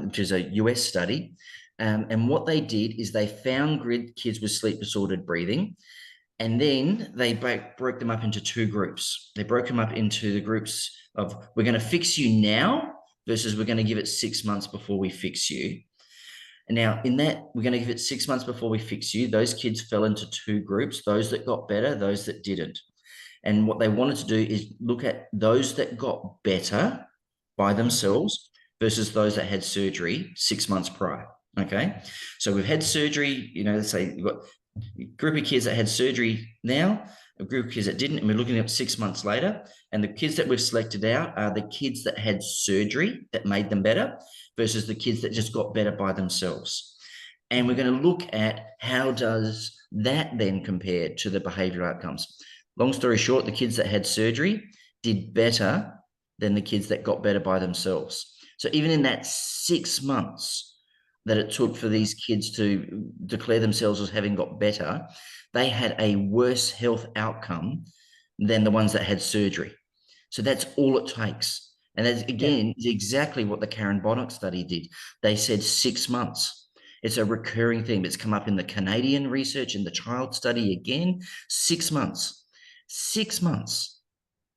which is a US study. And what they did is they found kids with sleep disordered breathing, and then they broke them up into two groups. They broke them up into the groups of, we're going to fix you now versus we're going to give it 6 months before we fix you. And now in that, we're going to give it 6 months before we fix you. Those kids fell into two groups, those that got better, those that didn't. And what they wanted to do is look at those that got better by themselves versus those that had surgery 6 months prior, okay? So we've had surgery, let's say we've got a group of kids that had surgery now, a group of kids that didn't, and we're looking at 6 months later. And the kids that we've selected out are the kids that had surgery that made them better versus the kids that just got better by themselves. And we're going to look at how does that then compare to the behavioral outcomes. Long story short, the kids that had surgery did better than the kids that got better by themselves. So even in that 6 months that it took for these kids to declare themselves as having got better, they had a worse health outcome than the ones that had surgery. So that's all it takes. And that, Yeah. again, is exactly what the Karen Bonnock study did. They said 6 months. It's a recurring theme. It's come up in the Canadian research, in the child study again. 6 months. 6 months.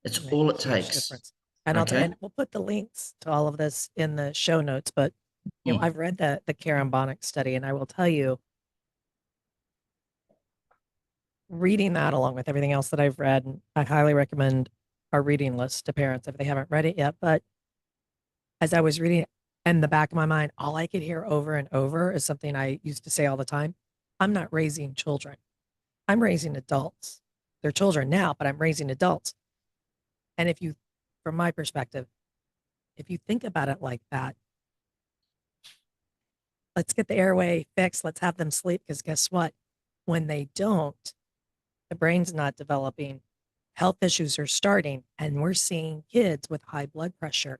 It's It all makes it a huge takes. difference. And Okay. and we'll put the links to all of this in the show notes, but Mm. I've read the Karen Bonnock study, and I will tell you, reading that along with everything else that I've read, and I highly recommend our reading list to parents if they haven't read it yet. But as I was reading it, in the back of my mind, all I could hear over and over is something I used to say all the time. I'm not raising children. I'm raising adults. They're children now, but I'm raising adults. And if you, from my perspective, if you think about it like that, let's get the airway fixed. Let's have them sleep. Because guess what? When they don't, the brain's not developing. Health issues are starting. And we're seeing kids with high blood pressure,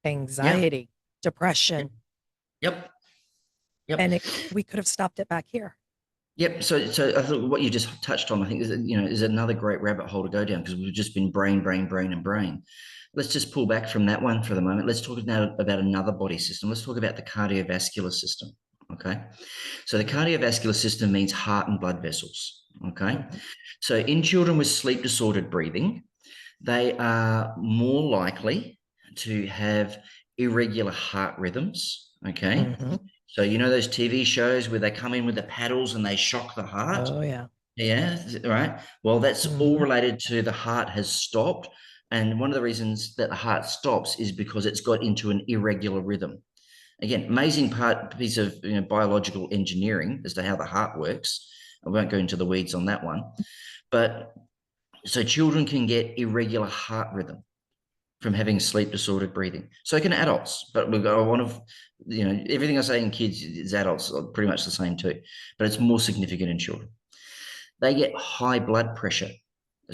Yeah. anxiety, depression. Yep. Yep. And we could have stopped it back here. Yep. So I thought what you just touched on, I think, is another great rabbit hole to go down, because we've just been brain, brain, brain, and brain. Let's just pull back from that one for the moment. Let's talk now about another body system. Let's talk about the cardiovascular system. Okay. So the cardiovascular system means heart and blood vessels. Okay. Mm-hmm. So in children with sleep disordered breathing, they are more likely to have irregular heart rhythms. Okay. Mm-hmm. So you know those TV shows where they come in with the paddles and they shock the heart? Oh, yeah. Yeah, right. Well, that's all Mm-hmm. related to the heart has stopped. And one of the reasons that the heart stops is because it's got into an irregular rhythm. Again, amazing piece of biological engineering as to how the heart works. I won't go into the weeds on that one. But so children can get irregular heart rhythm from having sleep disordered breathing. So can adults, but we've got one of, everything I say in kids is adults are pretty much the same too, but it's more significant in children. They get high blood pressure,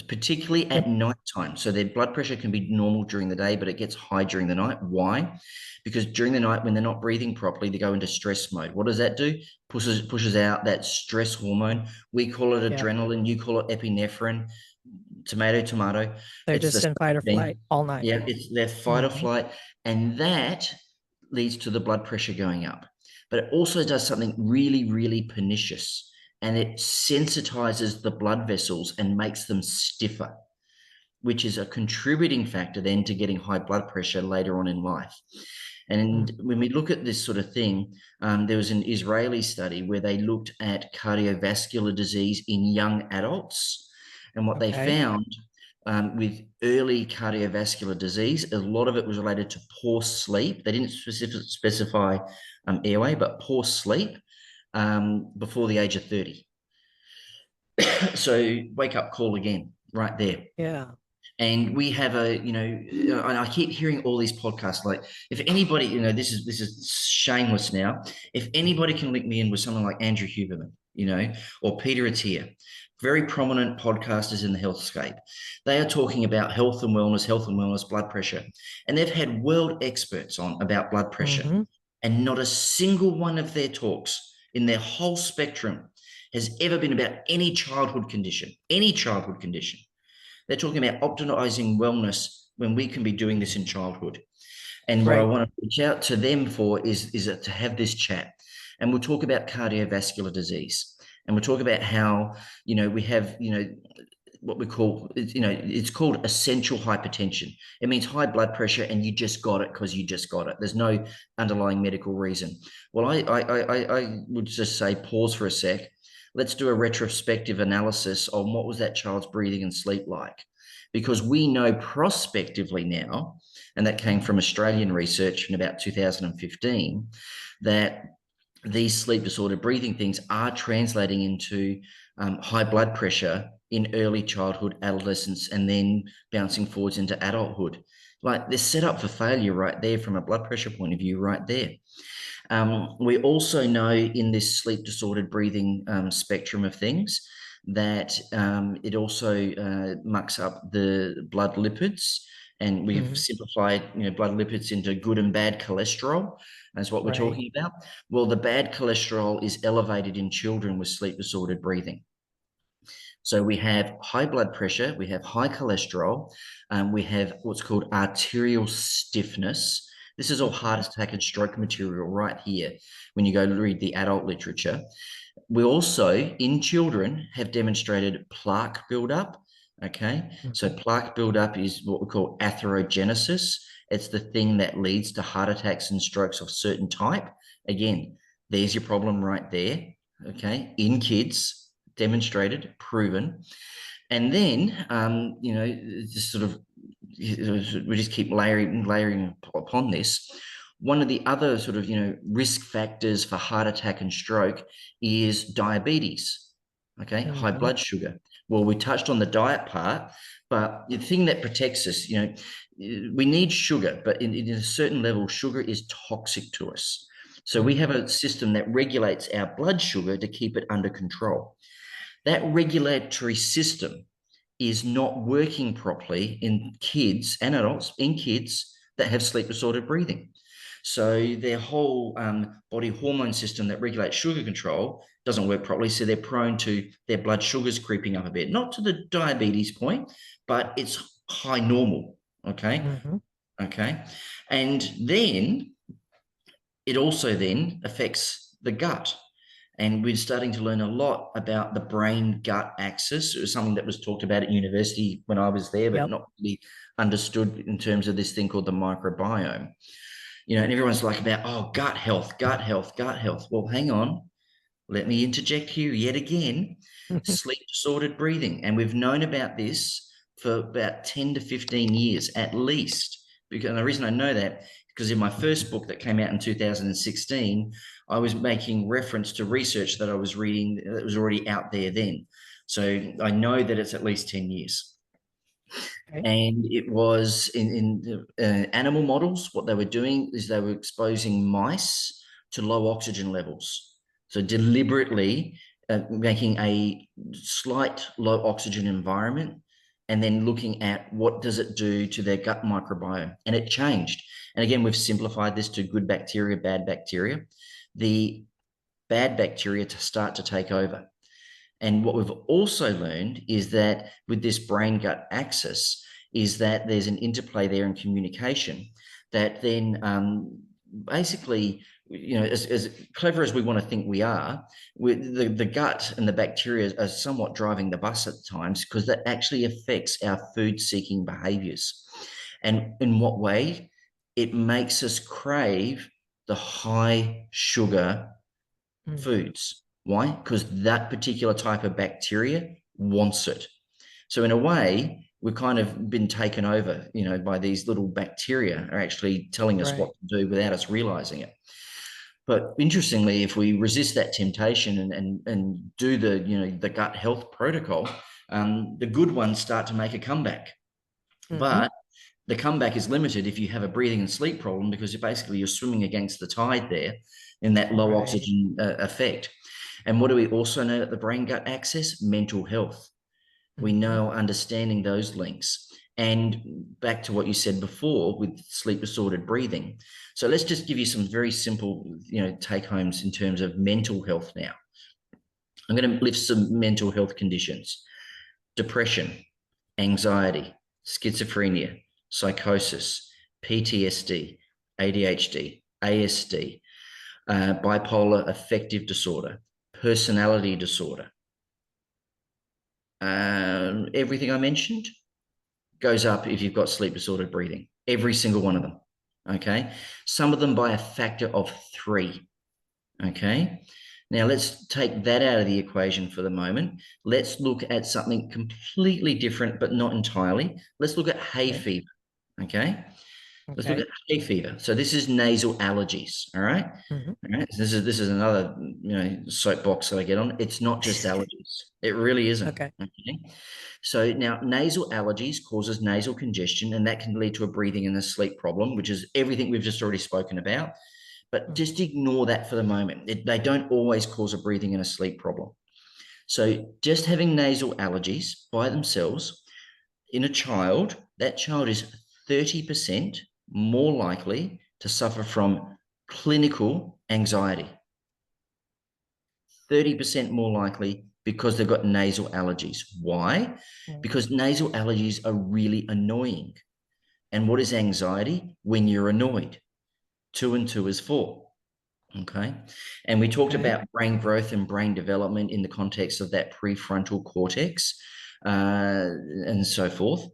particularly Yep. at night time. So their blood pressure can be normal during the day, but it gets high during the night. Why? Because during the night, when they're not breathing properly, they go into stress mode. What does that do? Pushes out that stress hormone. We call it Yep. adrenaline. You call it epinephrine. Tomato, tomato. They're It's the just in fight or same thing. flight all night. Yeah, it's their fight or Mm-hmm. flight, and that leads to the blood pressure going up. But it also does something really, really pernicious, and it sensitizes the blood vessels and makes them stiffer, which is a contributing factor then to getting high blood pressure later on in life. And Mm. when we look at this sort of thing, there was an Israeli study where they looked at cardiovascular disease in young adults. And what they Okay. found with early cardiovascular disease, a lot of it was related to poor sleep. They didn't specify airway, but poor sleep before the age of 30. So wake up call again, right there. Yeah. And we have and I keep hearing all these podcasts. Like, if anybody, this is shameless now. If anybody can link me in with someone like Andrew Huberman, or Peter Attia, very prominent podcasters in the healthscape, they are talking about health and wellness, blood pressure, and they've had world experts on about blood pressure, Mm-hmm. and not a single one of their talks in their whole spectrum has ever been about any childhood condition, They're talking about optimizing wellness when we can be doing this in childhood. And what I Right. want to reach out to them for is to have this chat. And we'll talk about cardiovascular disease. And we'll talk about how, we have, what we call, it's called essential hypertension. It means high blood pressure and you just got it because you just got it. There's no underlying medical reason. Well, I would just say pause for a sec. Let's do a retrospective analysis on what was that child's breathing and sleep like. Because we know prospectively now, and that came from Australian research in about 2015, that these sleep disordered breathing things are translating into high blood pressure in early childhood, adolescence, and then bouncing forwards into adulthood. Like, they're set up for failure right there from a blood pressure point of view, right there. We also know in this sleep disordered breathing spectrum of things that it also mucks up the blood lipids and we have simplified, blood lipids into good and bad cholesterol. That's what we're talking about. Well, the bad cholesterol is elevated in children with sleep-disordered breathing. So we have high blood pressure, we have high cholesterol, we have what's called arterial stiffness. This is all heart attack and stroke material right here when you go to read the adult literature. We also, in children, have demonstrated plaque buildup. Okay, so plaque buildup is what we call atherogenesis. It's the thing that leads to heart attacks and strokes of certain type. Again, there's your problem right there. Okay, in kids, demonstrated, proven. And then, just sort of, we just keep layering upon this. One of the other sort of, risk factors for heart attack and stroke is diabetes, okay, high blood sugar. Well, we touched on the diet part, but the thing that protects us, we need sugar, but in a certain level, sugar is toxic to us. So we have a system that regulates our blood sugar to keep it under control. That regulatory system is not working properly in kids and adults, in kids that have sleep-disordered breathing. So their whole body hormone system that regulates sugar control doesn't work properly. So they're prone to their blood sugars creeping up a bit, not to the diabetes point, but it's high normal. Okay. Okay. And then it also then affects the gut. And we're starting to learn a lot about the brain-gut axis. It was something that was talked about at university when I was there, but not really understood in terms of this thing called the microbiome. And everyone's like about, oh, gut health, gut health, gut health. Well, hang on. Let me interject here yet again. Sleep-disordered breathing. And we've known about this for about 10 to 15 years at least. And the reason I know that is because in my first book that came out in 2016, I was making reference to research that I was reading that was already out there then. So I know that it's at least 10 years. And it was in animal models, what they were doing is they were exposing mice to low oxygen levels. So deliberately making a slight low oxygen environment and then looking at what does it do to their gut microbiome. And it changed. And again, we've simplified this to good bacteria, bad bacteria. The bad bacteria to start to take over. And what we've also learned is that with this brain-gut axis is that there's an interplay there in communication that then basically, as clever as we want to think we are, the gut and the bacteria are somewhat driving the bus at times because that actually affects our food-seeking behaviors. And in what way? It makes us crave the high sugar foods. Why? Because that particular type of bacteria wants it. So in a way, we've kind of been taken over, by these little bacteria are actually telling us what to do without us realizing it. But interestingly, if we resist that temptation and do the gut health protocol, the good ones start to make a comeback. But the comeback is limited if you have a breathing and sleep problem because you're swimming against the tide there in that low oxygen effect. And what do we also know at the brain-gut axis? Mental health. We know understanding those links. And back to what you said before with sleep-disordered breathing. So let's just give you some very simple, take-homes in terms of mental health now. I'm going to list some mental health conditions. Depression, anxiety, schizophrenia, psychosis, PTSD, ADHD, ASD, bipolar affective disorder, personality disorder. Everything I mentioned goes up if you've got sleep-disordered breathing. Every single one of them, okay? Some of them by a factor of 3, okay? Now, let's take that out of the equation for the moment. Let's look at something completely different, but not entirely. Let's look at hay fever, okay? Let's look at hay fever. So this is nasal allergies, all right? All right. So this is another, soapbox that I get on. It's not just allergies. It really isn't. Okay. So now nasal allergies causes nasal congestion, and that can lead to a breathing and a sleep problem, which is everything we've just already spoken about. But just ignore that for the moment. They don't always cause a breathing and a sleep problem. So just having nasal allergies by themselves in a child, that child is 30% more likely to suffer from clinical anxiety. 30% more likely because they've got nasal allergies. Why? Because nasal allergies are really annoying. And what is anxiety? When you're annoyed. 2 and 2 is 4. Okay. And we talked about brain growth and brain development in the context of that prefrontal cortex and so forth.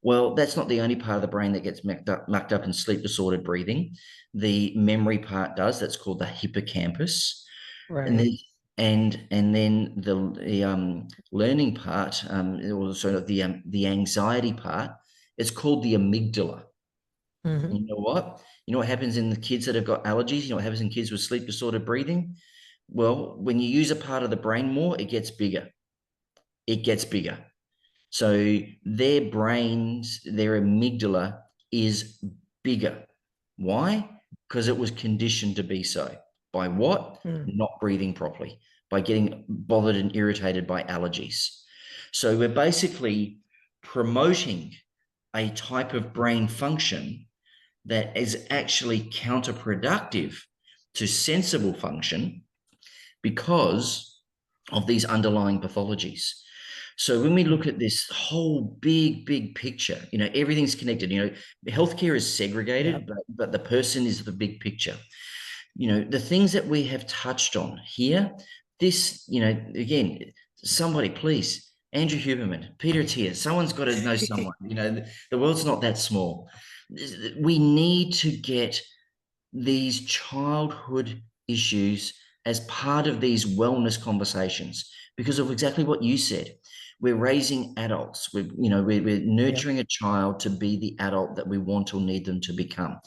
Well, that's not the only part of the brain that gets mucked up in sleep disordered breathing. The memory part does. That's called the hippocampus. Right. And then the learning part, or sort of the anxiety part, it's called the amygdala. Mm-hmm. You know what? You know what happens in the kids that have got allergies? You know what happens in kids with sleep disordered breathing? Well, when you use a part of the brain more, it gets bigger. It gets bigger. So their brains, their amygdala is bigger. Why? Because it was conditioned to be so. By what? Not breathing properly, by getting bothered and irritated by allergies. So we're basically promoting a type of brain function that is actually counterproductive to sensible function because of these underlying pathologies. So when we look at this whole big picture, everything's connected. Healthcare is segregated, but the person is the big picture. The things that we have touched on here, this, again, somebody please, Andrew Huberman, Peter Attia, someone's got to know someone. The world's not that small. We need to get these childhood issues as part of these wellness conversations because of exactly what you said. We're raising adults. We're nurturing a child to be the adult that we want or need them to become.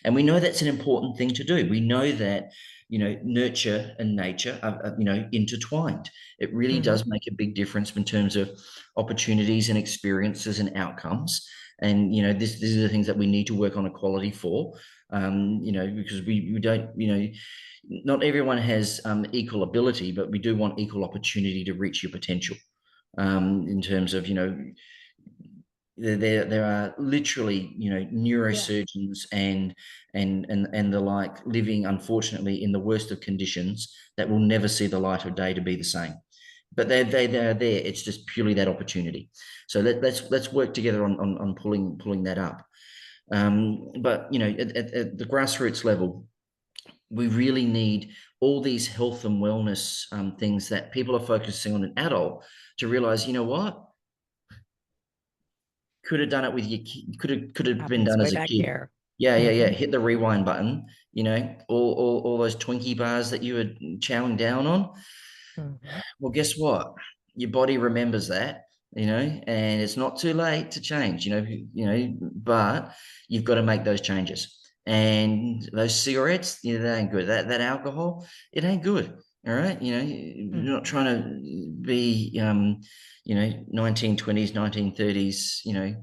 And we know that's an important thing to do. We know that, nurture and nature are intertwined. It really does make a big difference in terms of opportunities and experiences and outcomes. And, these are the things that we need to work on equality for, because we don't, not everyone has equal ability, but we do want equal opportunity to reach your potential. In terms of, there are literally, neurosurgeons and the like living, unfortunately, in the worst of conditions that will never see the light of day to be the same. But they're there. It's just purely that opportunity. So let's work together on pulling that up. But at the grassroots level, we really need all these health and wellness things that people are focusing on an adult to realize, you know what? Could have done it with your kid, could have been done as a kid. Here. Yeah. Hit the rewind button, all those Twinkie bars that you were chowing down on. Well, guess what? Your body remembers that, and it's not too late to change, but you've got to make those changes. And those cigarettes, they ain't good. That alcohol, it ain't good. All right. You're not trying to be, 1920s, 1930s,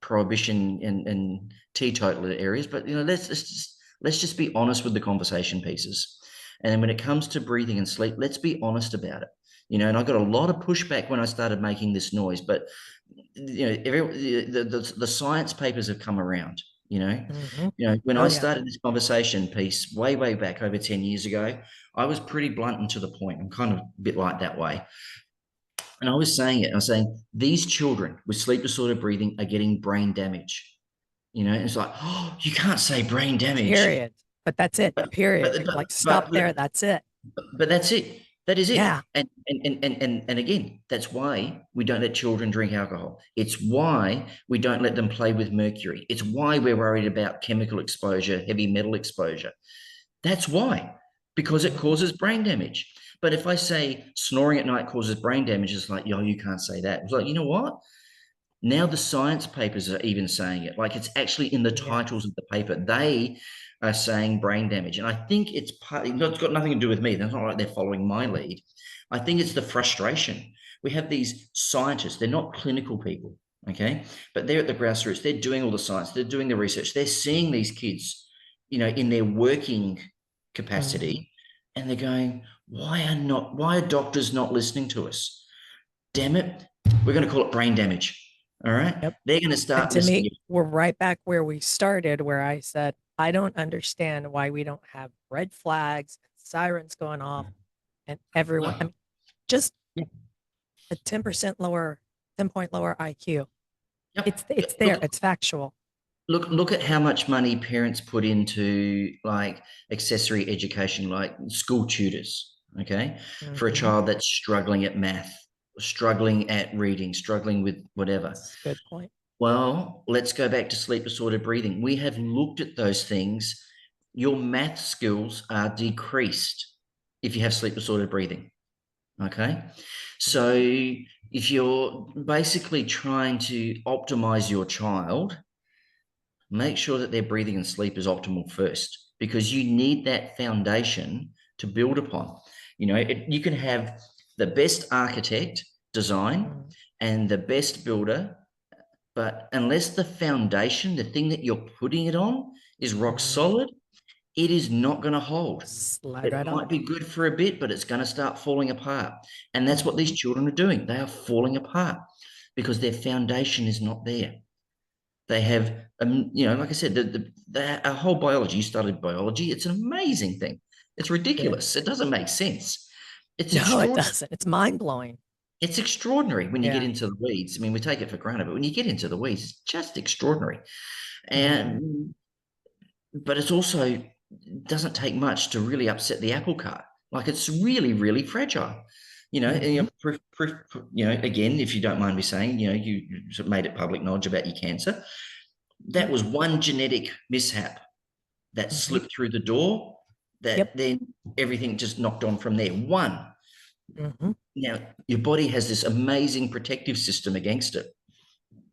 prohibition and teetotaler areas. But, let's just be honest with the conversation pieces. And then when it comes to breathing and sleep, let's be honest about it. And I got a lot of pushback when I started making this noise, but the science papers have come around. When I started this conversation piece way back over 10 years ago, I was pretty blunt and to the point. I'm kind of a bit like that way. And I was saying these children with sleep disordered breathing are getting brain damage. It's like, oh, you can't say brain damage. Period. But that's it. Period. Stop there. That's it. But that's it. That is it. Yeah. And again, that's why we don't let children drink alcohol. It's why we don't let them play with mercury. It's why we're worried about chemical exposure, heavy metal exposure. That's why, because it causes brain damage. But if I say snoring at night causes brain damage, it's like, yo, you can't say that. It's like, you know what? Now the science papers are even saying it. Like it's actually in the titles of the paper. They are saying brain damage. And I think it's got nothing to do with me. That's not like they're following my lead. I think it's the frustration. We have these scientists. They're not clinical people, okay? But they're at the grassroots. They're doing all the science. They're doing the research. They're seeing these kids, in their working capacity. And they're going, why are doctors not listening to us? Damn it. We're going to call it brain damage. All right. Yep. They're going to And start to me, listening. we're right back where we started, where I said, I don't understand why we don't have red flags and sirens going off and everyone, I Well, mean, just yeah. a 10% lower, 10-point lower IQ. It's Yep. there. It's factual. Look at how much money parents put into like accessory education, like school tutors, okay, for a Mm-hmm. child that's struggling at math, struggling at reading, struggling with whatever. That's a good point. Well, let's go back to sleep disordered breathing. We have looked at those things. Your math skills are decreased if you have sleep disordered breathing. Okay. So if you're basically trying to optimize your child, make sure that their breathing and sleep is optimal first, because you need that foundation to build upon. You can have the best architect design Mm-hmm. and the best builder, but unless the foundation, the thing that you're putting it on, is rock Mm-hmm. solid, it is not going to hold. Slide It right might off. be good for a bit, but it's going to start falling apart. And that's what these Mm-hmm. children are doing. They are falling apart because their foundation is not there. They have, like I said, our whole biology, you studied biology. It's an amazing thing. It's Did. ridiculous. It doesn't make sense. It's No, it extraordinary. doesn't. It's mind blowing. It's extraordinary when you get Yeah. into the weeds. I mean, we take it for granted, but when you get into the weeds, it's just extraordinary. Mm-hmm. And but it's also doesn't take much to really upset the apple cart. Like it's really, really fragile. And, Mm-hmm. again, if you don't mind me saying, you made it public knowledge about your cancer. That was one genetic mishap that Mm-hmm. slipped through the door, Yep. that then everything just knocked on from there. One. Mm-hmm. Now, your body has this amazing protective system against it.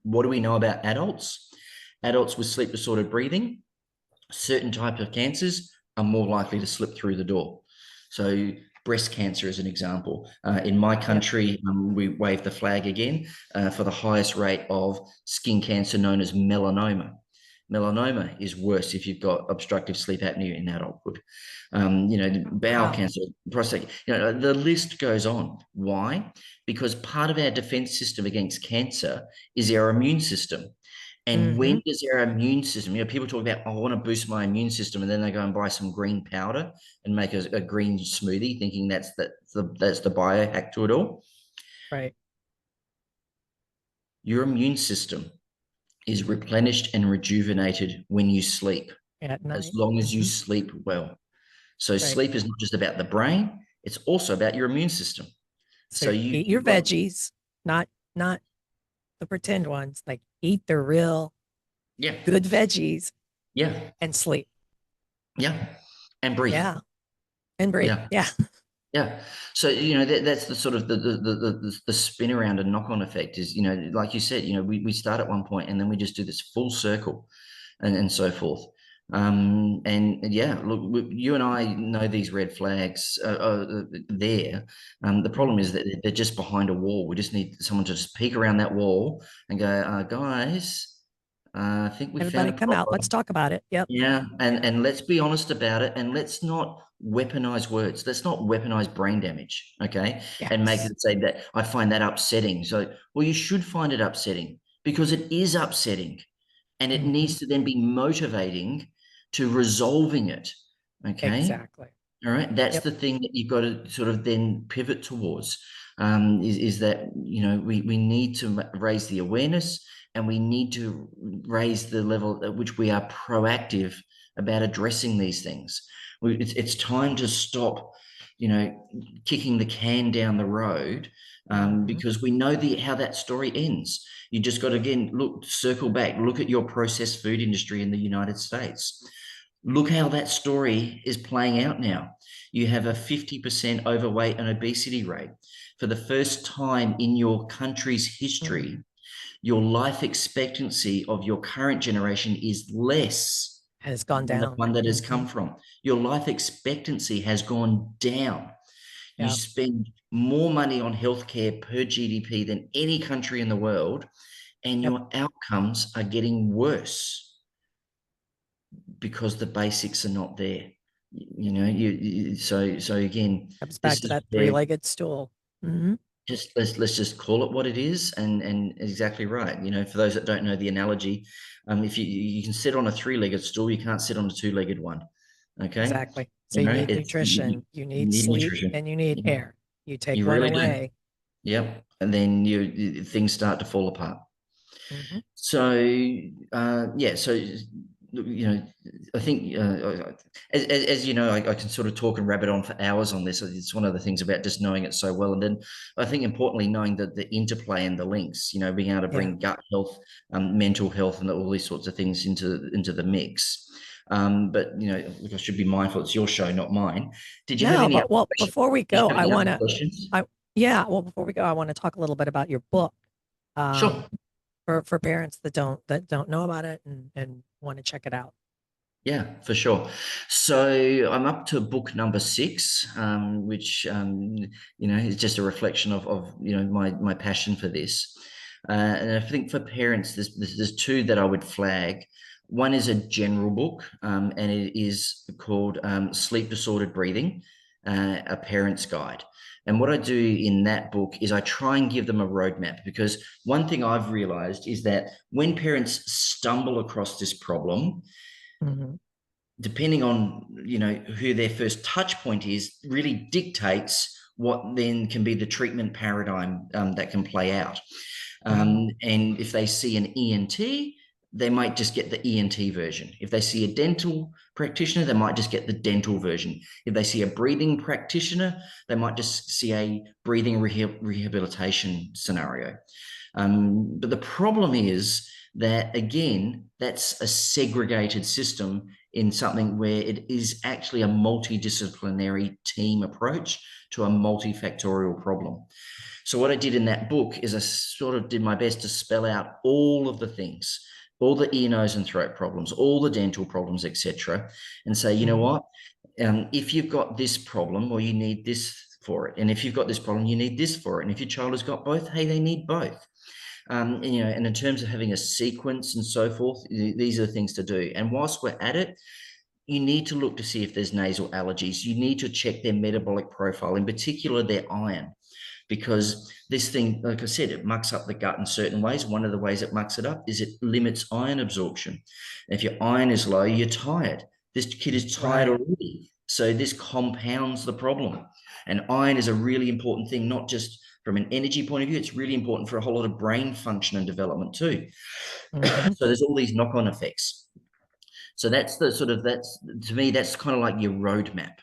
What do we know about adults? Adults with sleep disordered breathing, certain type of cancers are more likely to slip through the door. So breast cancer is an example. In my Yep. country, we wave the flag again for the highest rate of skin cancer known as melanoma. Melanoma is worse if you've got obstructive sleep apnea in adulthood. Bowel Wow. cancer, prostate, the list goes on. Why? Because part of our defense system against cancer is our immune system. And Mm-hmm. when does our immune system, people talk about, oh, I want to boost my immune system, and then they go and buy some green powder and make a green smoothie, thinking that's the biohack to it all. Right. Your immune system is replenished and rejuvenated when you sleep, At as night. long as you Mm-hmm. sleep well. So Right. sleep is not just about the brain; it's also about your immune system. So So eat your you've got, veggies, not the pretend ones. Like eat the real yeah, good veggies yeah, and sleep. yeah, and breathe, Yeah. And breathe. yeah. Yeah. Yeah. So, that's the sort of the spin around and knock on effect is, like you said, we start at one point and then we just do this full circle and so forth. And yeah, look, you and I know these red flags there. The problem is Mhm. that they're just behind a wall. We just need someone to just peek around that wall and go, guys, I think we found Everybody a come out. Let's problem. talk about it. Yep. Yeah, and let's be honest about it, and let's not weaponize words. Let's not weaponize brain damage, okay? And make Yes. it say that I find that upsetting. So, well, you should find it upsetting because it is upsetting, and it Hmm. needs to then be motivating to resolving it, okay? Exactly. All right, that's Yep. the thing that you've got to sort of then pivot towards. Is that we need to raise the awareness and we need to raise the level at which we are proactive about addressing these things. It's time to stop, kicking the can down the road, Hmm. because we know how that story ends. You just got to again circle back, look at your processed food industry in the United States. Look how that story is playing out now. You have a 50% overweight and obesity rate. For the first time in your country's history, Hmm. your life expectancy of your current generation is less Has gone than the down. one that has Hmm. come from. Your life expectancy has gone down. You Yeah. spend more money on healthcare per GDP than any country in the world, and Yep. your outcomes are getting worse because the basics are not there. So again, Comes back this to is that where three-legged stool. Hmm. let's just call it what it is, and exactly right. For those that don't know the analogy, if you can sit on a three-legged stool, you can't sit on a two-legged one. Okay, Exactly. So you need it's nutrition, you you need need sleep, nutrition. and you need Yeah, air. You take you one really do. away. Yep, and then things start to fall apart. Hmm. So yeah, so I think as you know, I can sort of talk and rabbit on for hours on this. It's one of the things about just knowing it so well, and then I think importantly knowing that the interplay and the links. Being able to Yeah. bring gut health, mental health, and all these sorts of things into the mix. But I should be mindful. It's your show, not mine. Did you have No, any but other well, questions? before we Did you go, have I any want other to, questions? yeah, well, before we go, I want to talk a little bit about your book, um, Sure. for parents that don't know about it and want to check it out. Yeah, for sure. So I'm up to book number 6, which is just a reflection of my passion for this. And I think for parents, there's two that I would flag. One is a general book, and it is called Sleep Disordered Breathing, a Parent's Guide. And what I do in that book is I try and give them a roadmap, because one thing I've realized is that when parents stumble across this problem, Hmm. depending on who their first touch point is, really dictates what then can be the treatment paradigm that can play out. Hmm. And if they see an ENT, they might just get the ENT version. If they see a dental practitioner, they might just get the dental version. If they see a breathing practitioner, they might just see a breathing rehabilitation scenario. But the problem is that, again, that's a segregated system in something where it is actually a multidisciplinary team approach to a multifactorial problem. So what I did in that book is I sort of did my best to spell out all of the things, all the ear, nose, and throat problems, all the dental problems, etc., and say, you know Hmm. what? If you've got this problem, well, you need this for it, and if you've got this problem, you need this for it, and if your child has got both, hey, they need both. And in terms of having a sequence and so forth, these are the things to do. And whilst we're at it, you need to look to see if there's nasal allergies. You need to check their metabolic profile, in particular their iron, because this thing, like I said, it mucks up the gut in certain ways. One of the ways it mucks it up is it limits iron absorption. And if your iron is low, you're tired. This kid is tired Right. already. So this compounds the problem. And iron is a really important thing, not just from an energy point of view, it's really important for a whole lot of brain function and development too. Hmm. So there's all these knock-on effects. So that's to me, that's kind of like your roadmap.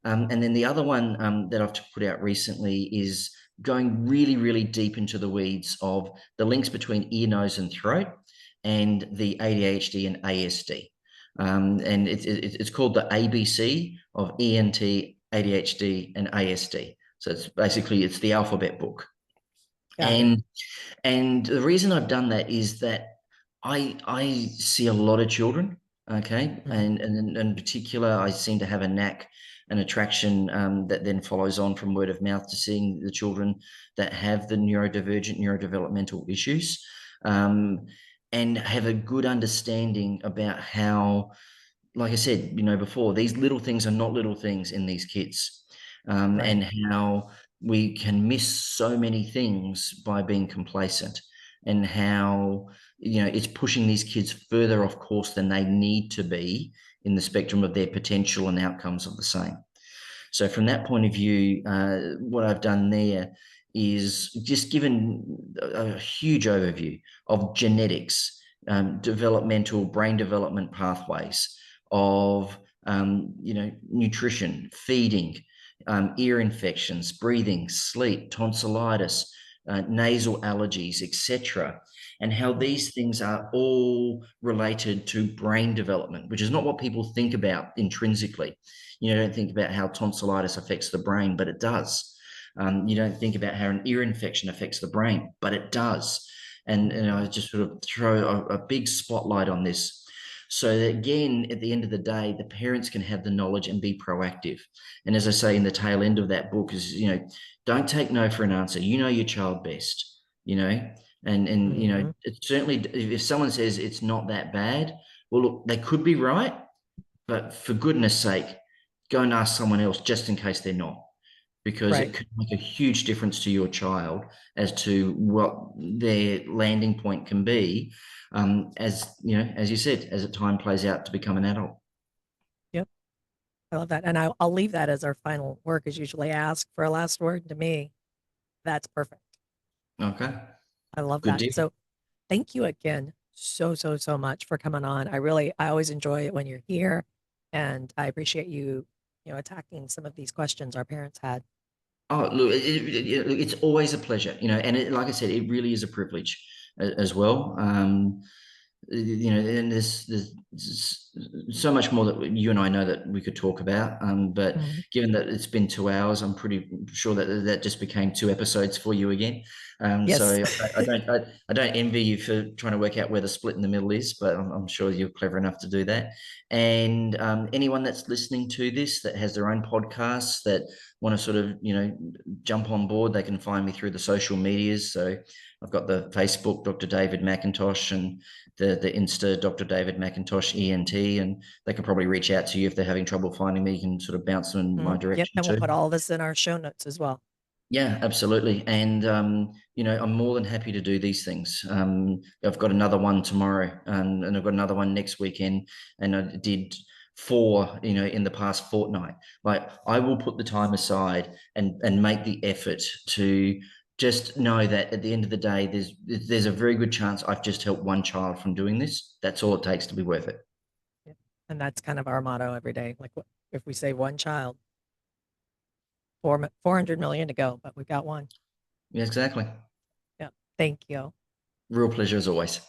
And then the other one that I've put out recently is going really, really deep into the weeds of the links between ear, nose, and throat, and the ADHD and ASD. And it's called the ABC of ENT, ADHD, and ASD. So it's the alphabet book. Got it. And the reason I've done that is that I see a lot of children, okay, Hmm. and in particular, I seem to have a knack, an attraction that then follows on from word of mouth to seeing the children that have the neurodivergent, neurodevelopmental issues, um, and have a good understanding about how, like I said, before, these little things are not little things in these kids, Right. and how we can miss so many things by being complacent, and how, it's pushing these kids further off course than they need to be in the spectrum of their potential and outcomes of the same. So from that point of view, what I've done there is just given a huge overview of genetics, developmental brain development pathways, of nutrition, feeding, ear infections, breathing, sleep, tonsillitis, nasal allergies, etc., and how Mhm. these things are all related to brain development, which is not what people think about intrinsically. You don't think about how tonsillitis affects the brain, but it does. You don't think about how an ear infection affects the brain, but it does. And I Mhm. just sort of throw a big spotlight on this. So that, again, at the end of the day, the parents can have the knowledge and be proactive. And as I say in the tail end of that book is, don't take no for an answer. You know your child best, and Mhm. it's certainly, if someone says it's not that bad, well, look, they could be right, but for goodness sake, go and ask someone else just in case they're not. because Right. it could make a huge difference to your child as to what their landing point can be, as you know, as you said, as the time plays out to become an adult. Yep. I love that. And I'll leave that as our final word, because usually ask for a last word. To me, that's perfect. Okay, I love good that. deal. So thank you again so much for coming on. I always enjoy it when you're here, and I appreciate you, attacking some of these questions our parents had. Oh, look, it's always a pleasure, and like I said, it really is a privilege as well. And there's so much more that you and I know that we could talk about. But Mhm. given that it's been 2 hours, I'm pretty sure that just became 2 episodes for you again. Yes. So I don't envy you for trying to work out where the split in the middle is, but I'm sure you're clever enough to do that. And anyone that's listening to this that has their own podcasts that want to sort of jump on board, they can find me through the social medias. So I've got the Facebook, Dr. David McIntosh, and the Insta, Dr. David McIntosh ENT, and they can probably reach out to you if they're having trouble finding me. You can sort of bounce them in my Yep. direction And we'll too. put all this in our show notes as well. Yeah, absolutely. And I'm more than happy to do these things. I've got another one tomorrow, and I've got another one next weekend, and I did four, in the past fortnight. Like, I will put the time aside and make the effort to just know that at the end of the day, there's a very good chance I've just helped one child from doing this. That's all it takes to be worth it. Yep. And that's kind of our motto every day. Like, if we save one child, 400 million to go, but we've got one. Yeah, exactly. Yeah. Thank you. Real pleasure as always.